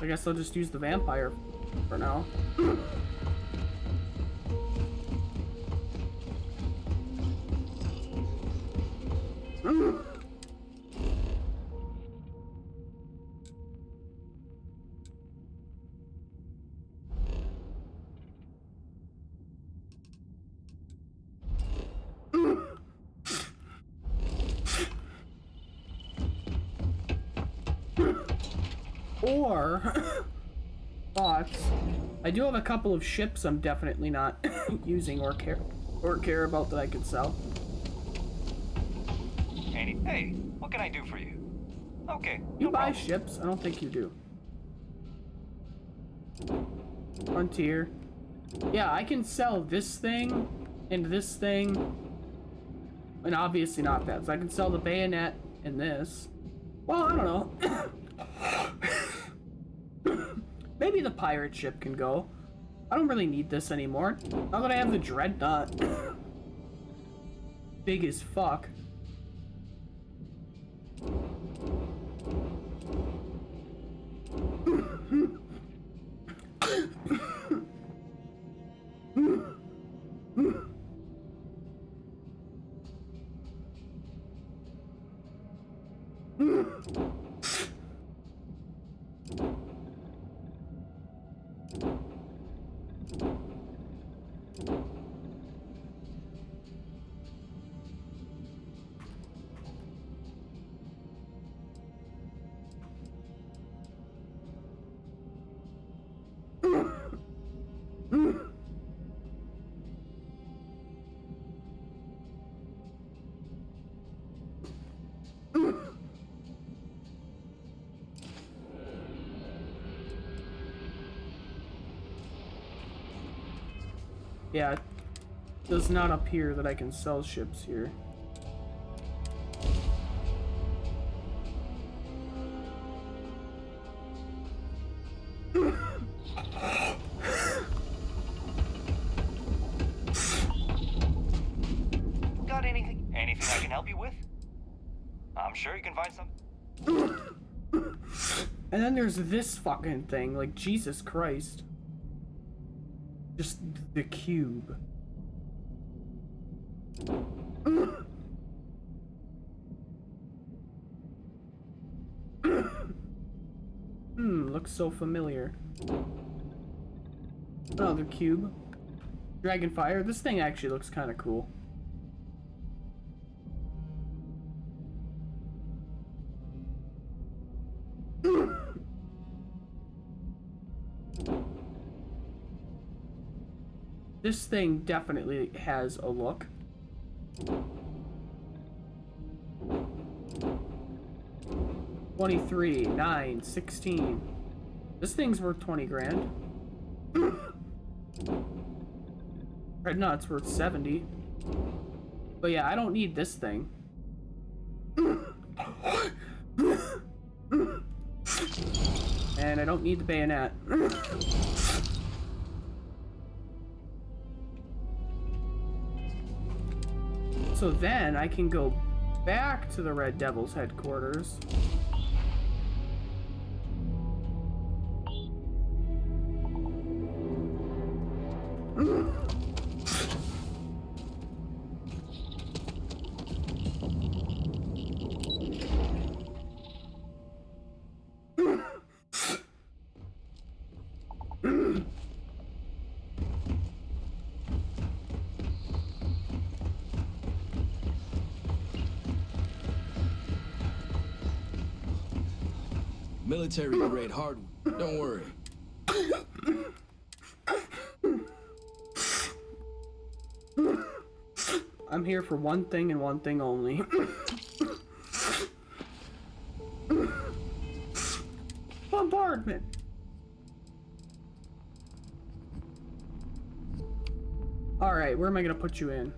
I guess I'll just use the vampire for now. Or thoughts. I do have a couple of ships I'm definitely not using or care about that I could sell. Hey, what can I do for you? Okay. You buy ships? I don't think you do. Frontier. Yeah, I can sell this thing and this thing. And obviously not that. So I can sell the bayonet and this. Well, I don't know. Maybe the pirate ship can go. I don't really need this anymore. Now that I have the dreadnought. Big as fuck. Yeah, it does not appear that I can sell ships here. Got anything I can help you with? I'm sure you can find some. And then there's this fucking thing, like, Jesus Christ. Just the cube. Looks so familiar. Another cube. Dragonfire. This thing actually looks kind of cool. This thing definitely has a look. 23, 9, 16. This thing's worth 20 grand. Red Nut's worth 70. But yeah, I don't need this thing. And I don't need the bayonet. So then I can go back to the Red Devil's headquarters. Military grade hardware. Don't worry. I'm here for one thing and one thing only. Bombardment. All right, where am I gonna put you in?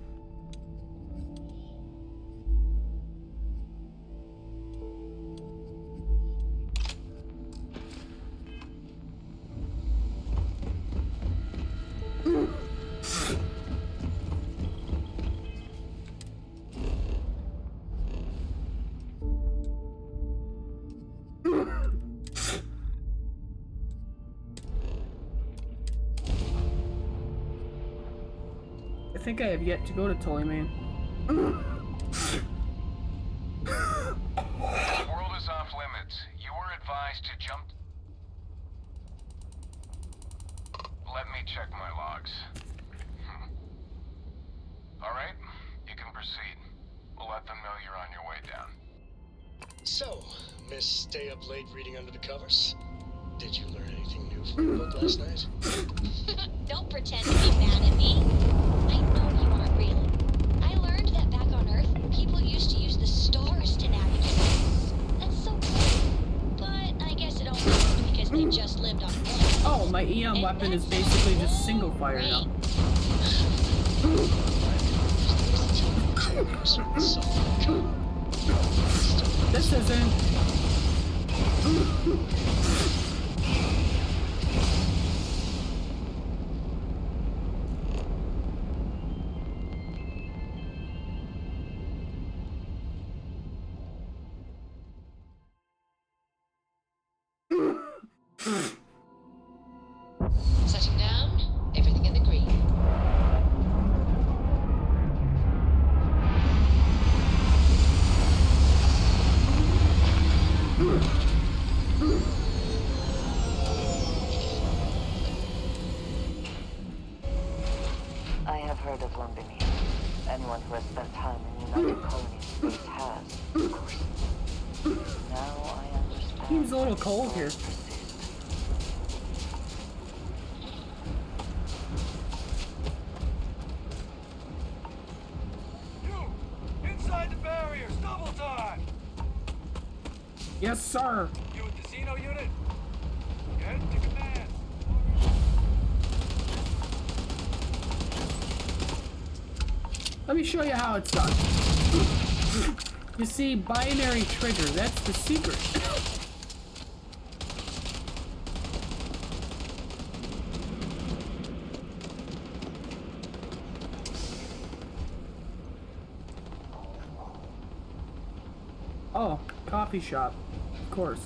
I think I have yet to go to Toyman. The world is off limits. You were advised to jump. Let me check my logs. Alright, you can proceed. We'll let them know you're on your way down. So, Miss Stay Up Late reading under the covers? Did you learn anything new from the book last night? Don't pretend to be mad at me. I know you aren't real. I learned that back on Earth, people used to use the stars to navigate. That's so cool. But I guess it only worked because they just lived on one. Oh, my EM weapon is basically just single fire now. This isn't. Setting down, everything in the green. I have heard of London here. Anyone who has spent time in United Colonies space has, of course. Now I understand. Seems a little cold here. Inside the barriers, double time! Yes, sir. You with the Xeno unit? Get to command. Let me show you how it's done. You see, binary trigger, that's the secret. Oh, coffee shop. Of course.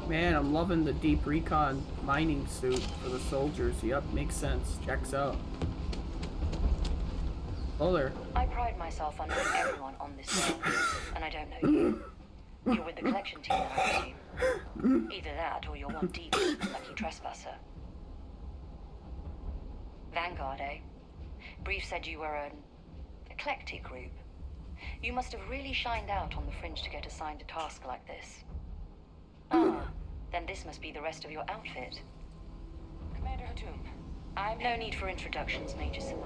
Man, I'm loving the deep recon mining suit for the soldiers. Yep, makes sense. Checks out. Oh there. I pride myself on knowing everyone on this world, and I don't know you. You're with the collection team, then, I presume. Either that, or you're one deep, lucky trespasser. Vanguard, eh? Brief said you were an eclectic group. You must have really shined out on the fringe to get assigned a task like this. Ah, then this must be the rest of your outfit. Commander Hatum, I'm no need for introductions, Major Simon.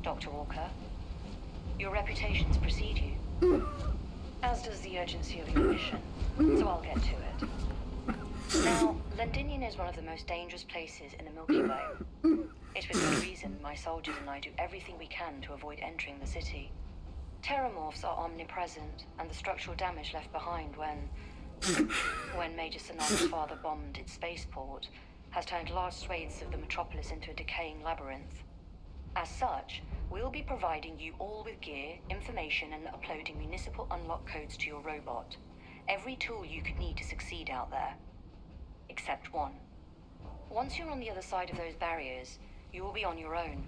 Dr. Walker, your reputations precede you. As does the urgency of your mission, so I'll get to it. Now, Londinium is one of the most dangerous places in the Milky Way. It's with good reason my soldiers and I do everything we can to avoid entering the city. Terramorphs are omnipresent, and the structural damage left behind when Major Sonata's father bombed its spaceport has turned large swathes of the metropolis into a decaying labyrinth. As such, we'll be providing you all with gear, information, and uploading municipal unlock codes to your robot. Every tool you could need to succeed out there. Except one. Once you're on the other side of those barriers, you will be on your own.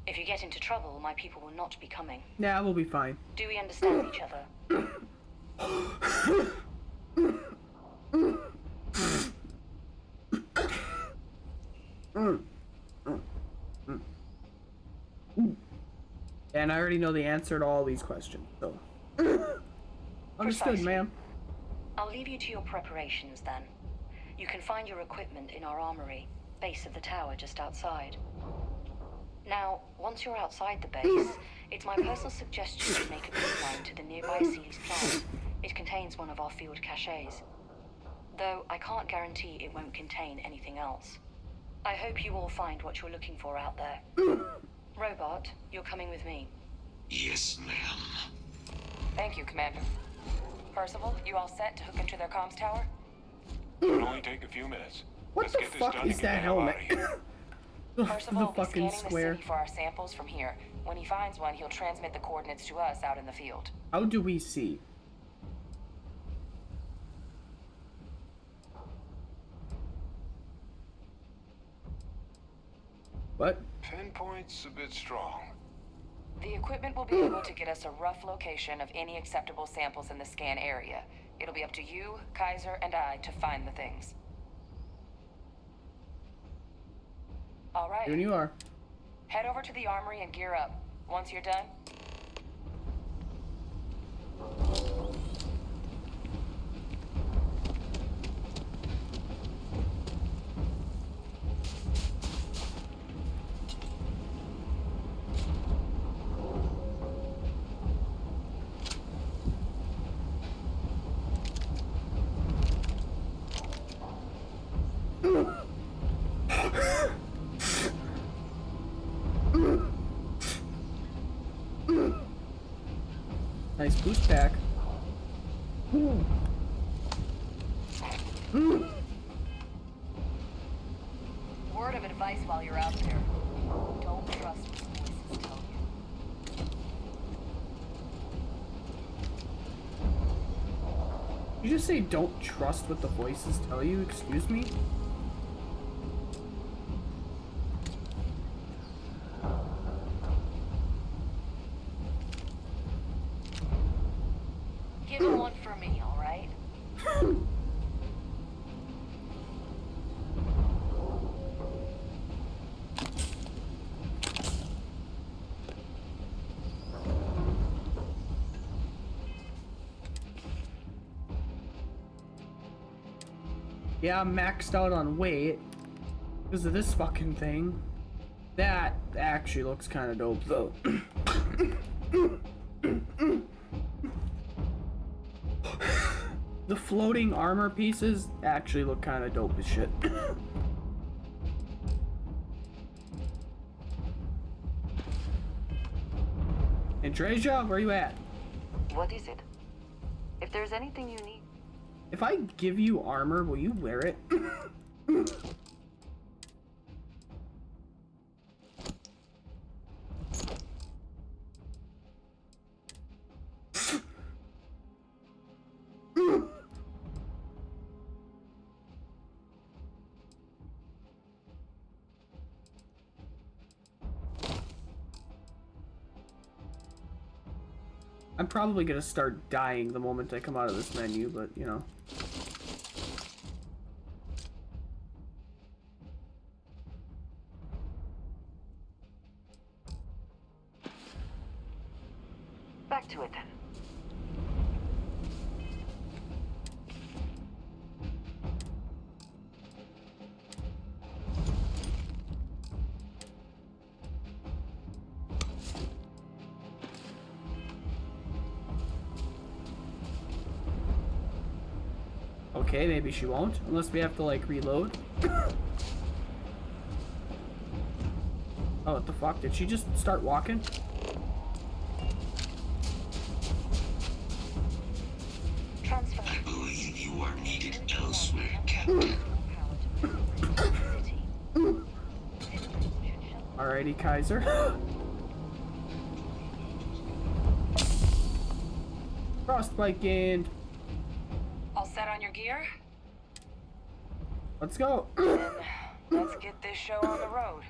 If you get into trouble, my people will not be coming. Yeah, we'll be fine. Do we understand each other? And I already know the answer to all these questions, so. Understood, Precisely. ma'am. I'll leave you to your preparations then. You can find your equipment in our armory, base of the tower just outside. Now, once you're outside the base, it's my personal suggestion you make a beeline to the nearby Sealy's plant. It contains one of our field caches. Though I can't guarantee it won't contain anything else. I hope you all find what you're looking for out there. Robot, you're coming with me. Yes, ma'am. thank you, Commander. Percival, you all set to hook into their comms tower? It'll only take a few minutes. What Let's the get this fuck done and is get that the hell helmet? outta here. Percival The will be fucking scanning square. the city for our samples from here. When he finds one, he'll transmit the coordinates to us out in the field. How do we see? What? Pinpoint's a bit strong. The equipment will be able to get us a rough location of any acceptable samples in the scan area. It'll be up to you, Kaiser, and I to find the things. All right. Here you are. Head over to the armory and gear up. Once you're done, Nice boost pack. word of advice while you're out there. Don't trust what the voices tell you. You just say don't trust what the voices tell you? Excuse me? Give him one for me, all right? Yeah, I'm maxed out on weight because of this fucking thing. That actually looks kind of dope, though. The floating armor pieces actually look kind of dope as shit. And Treja, where you at? What is it? If there's anything you need... If I give you armor, will you wear it? I'm probably gonna start dying the moment I come out of this menu, but you know. Back to it then. Okay, maybe she won't, unless we have to like reload. Oh, what the fuck? Did she just start walking? Transfer. I believe you are needed elsewhere, Captain. Alrighty, Kaiser. Frostbite gained. All set on your gear? Let's go. Then let's get this show on the road.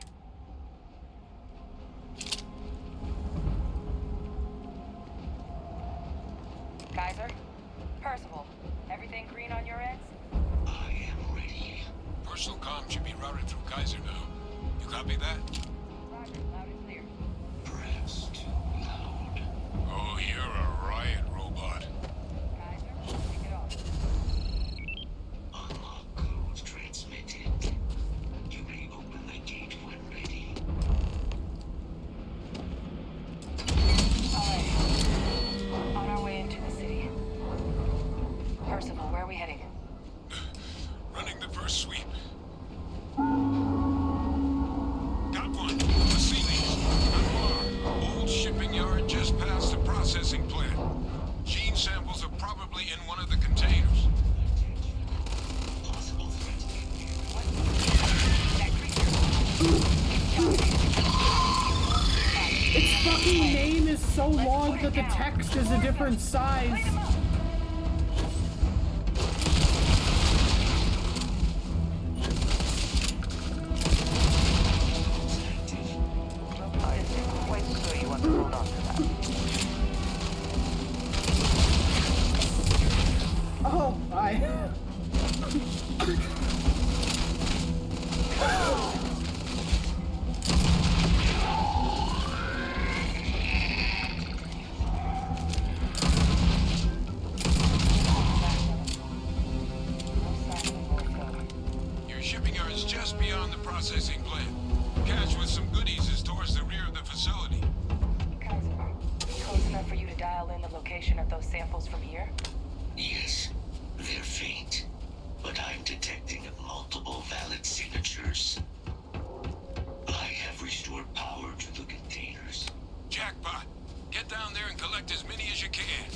Kaiser? Percival, everything green on your ends? I am ready. Personal comm should be routed through Kaiser now. You copy that? Roger, loud and clear. Perhaps too loud. Oh, you're a riot robot. Kaiser, take it off. Unlock code transmitted. You may open the gate when ready. Alright. On our way into the city. Percival, where are we heading? Running the first sweep. Got one. The ceilings. Anwar. Old shipping yard just past the processing plant. Gene samples are probably in one of the containers. Possible threat. That creature. Its fucking name is so long that the text is a different size. I isn't quite sure you want to hold on to that. Oh, I. Your shipping yard is just beyond the processing plant. Cache with some goodies is towards the rear of the facility. Kaiser, close enough for you to dial in the location of those samples from here? Yes, they're faint, but I'm detecting multiple valid signatures. I have restored power to the containers. Jackpot. Get down there and collect as many as you can.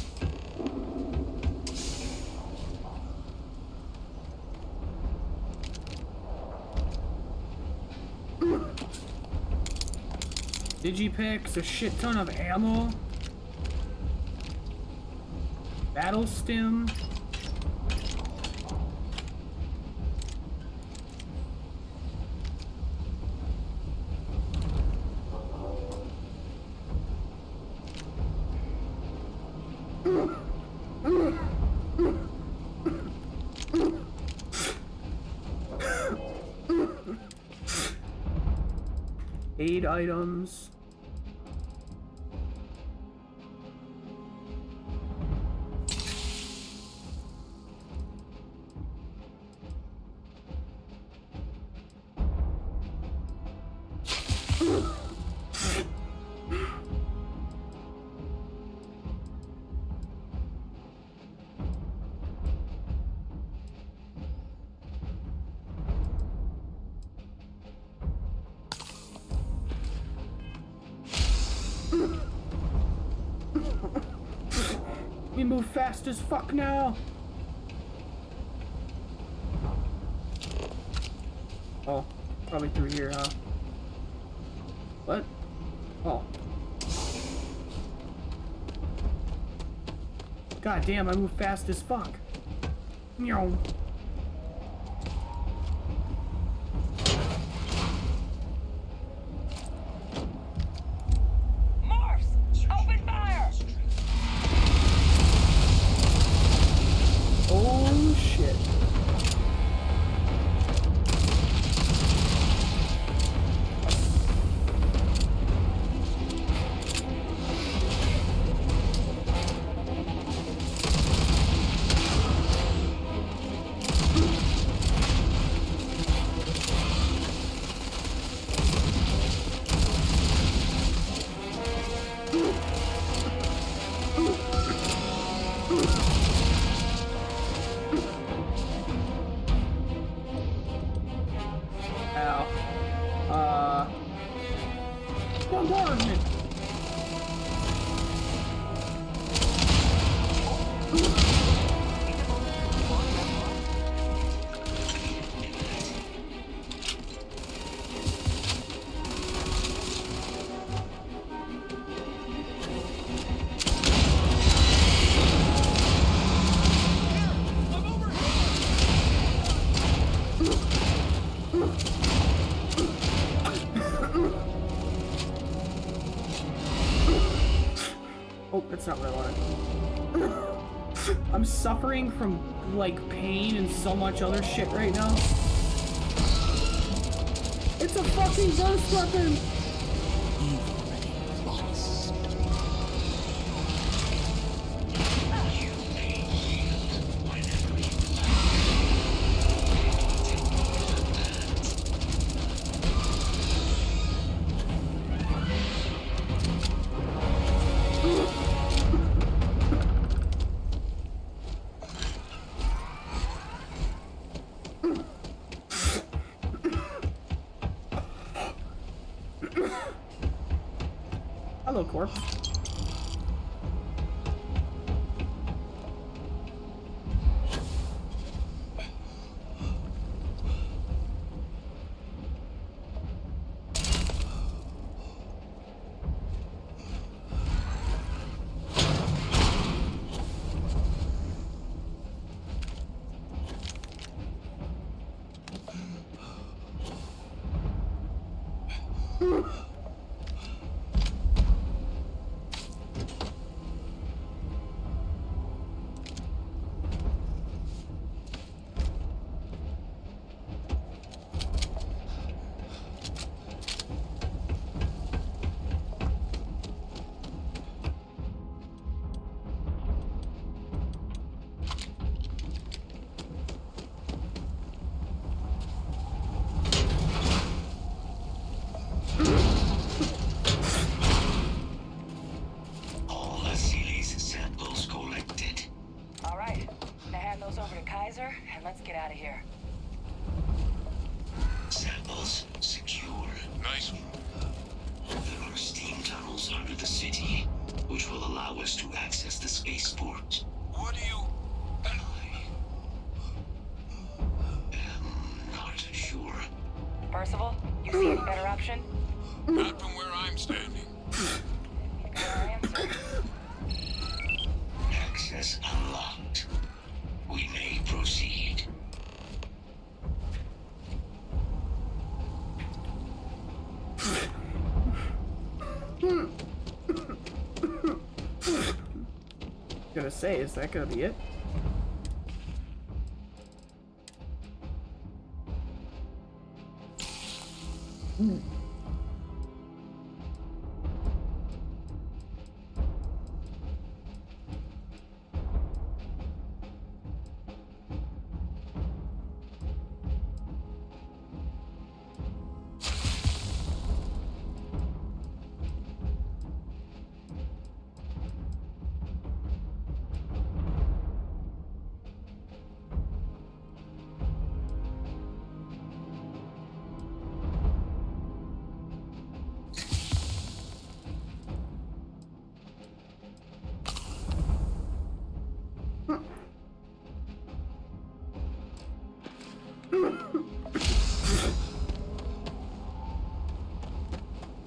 Digipacks, a shit ton of ammo. Battle stim. Aid items. We move fast as fuck now. Oh, probably through here, huh? What? Oh. God damn, I move fast as fuck. Meow. Morphs! Open fire! that's not what I wanted. I'm suffering from, like, pain and so much other shit right now. It's a fucking burst weapon! Hello, corpse. And let's get out of here. Samples secure. Nice. There are steam tunnels under the city, which will allow us to access the spaceport. What do you... am not sure. Percival, you see any better option? Not from where I'm standing. We've got our answer. Access unlocked. We may proceed. Gonna say, is that gonna be it?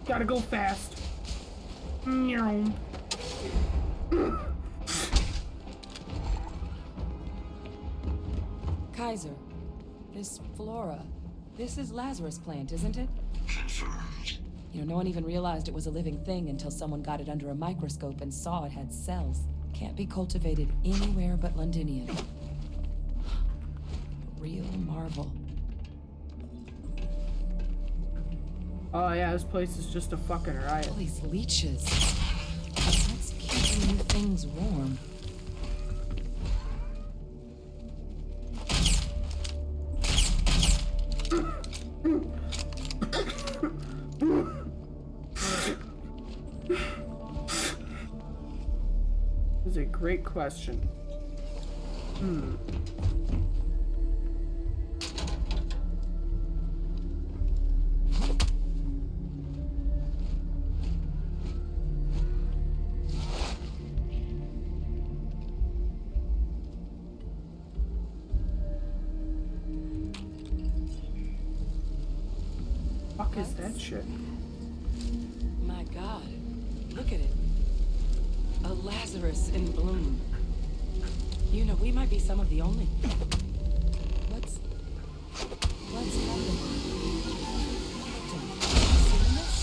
Gotta go fast. Kaiser, this flora, this is Lazarus plant, isn't it? Confirmed. You know, no one even realized it was a living thing until someone got it under a microscope and saw it had cells. Can't be cultivated anywhere but Londinium. Real marvel. Oh yeah, this place is just a fucking riot. All these leeches. What's keeping you things warm? This is a great question. Fuck is that shit? My God, look at it. A Lazarus in bloom. You know, we might be some of the only. What's happening? Have you seen this?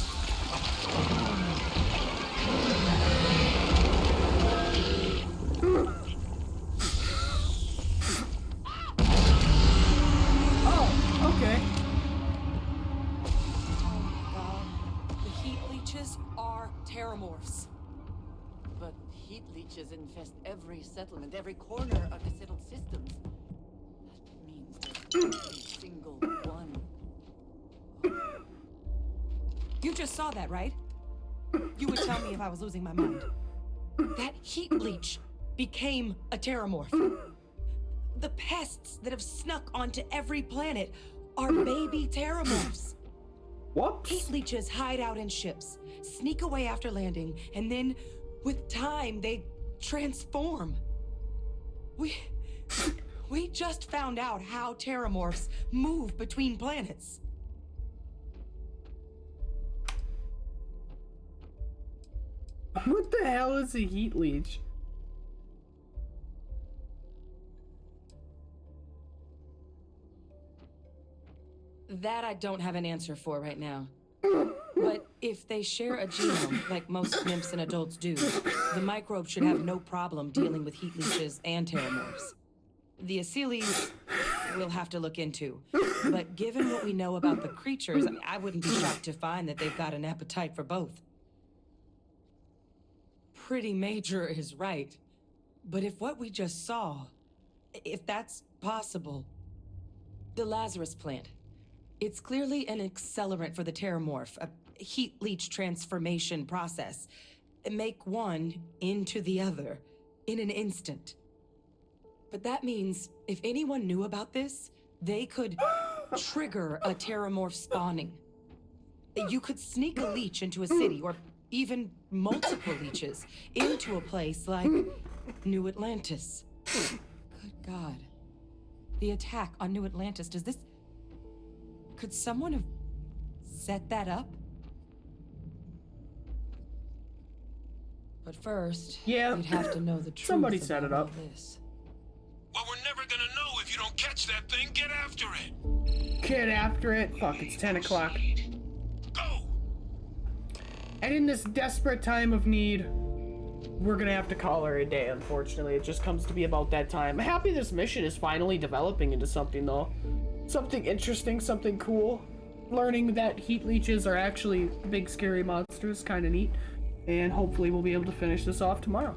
terramorphs. But heat leeches infest every settlement, every corner of the settled systems. That means that every single one. You just saw that, right? You would tell me if I was losing my mind. That heat leech became a terramorph. The pests that have snuck onto every planet are baby terramorphs. What? Heat leeches hide out in ships, sneak away after landing, and then, with time, they transform. We just found out how terramorphs move between planets. What the hell is a heat leech? That I don't have an answer for right now. But if they share a genome, like most nymphs and adults do, the microbe should have no problem dealing with heat leeches and terramorphs. The Aciles we'll have to look into. But given what we know about the creatures, I wouldn't be shocked to find that they've got an appetite for both. Pretty Major is right. But if what we just saw, if that's possible, the Lazarus plant, it's clearly an accelerant for the terramorph, a heat leech transformation process. Make one into the other in an instant. But that means if anyone knew about this, they could trigger a terramorph spawning. You could sneak a leech into a city, or even multiple leeches, into a place like New Atlantis. Good God. The attack on New Atlantis, could someone have set that up? But first, yeah, you'd have to know the truth. Somebody set it up. This. Well, we're never gonna know if you don't catch that thing. Get after it. Get after it. Fuck, it's 10 o'clock. Go! And in this desperate time of need, we're gonna have to call her a day, unfortunately. It just comes to be about that time. I'm happy this mission is finally developing into something, though. Something interesting, something cool. Learning that heat leeches are actually big, scary monsters, kind of neat. And hopefully we'll be able to finish this off tomorrow.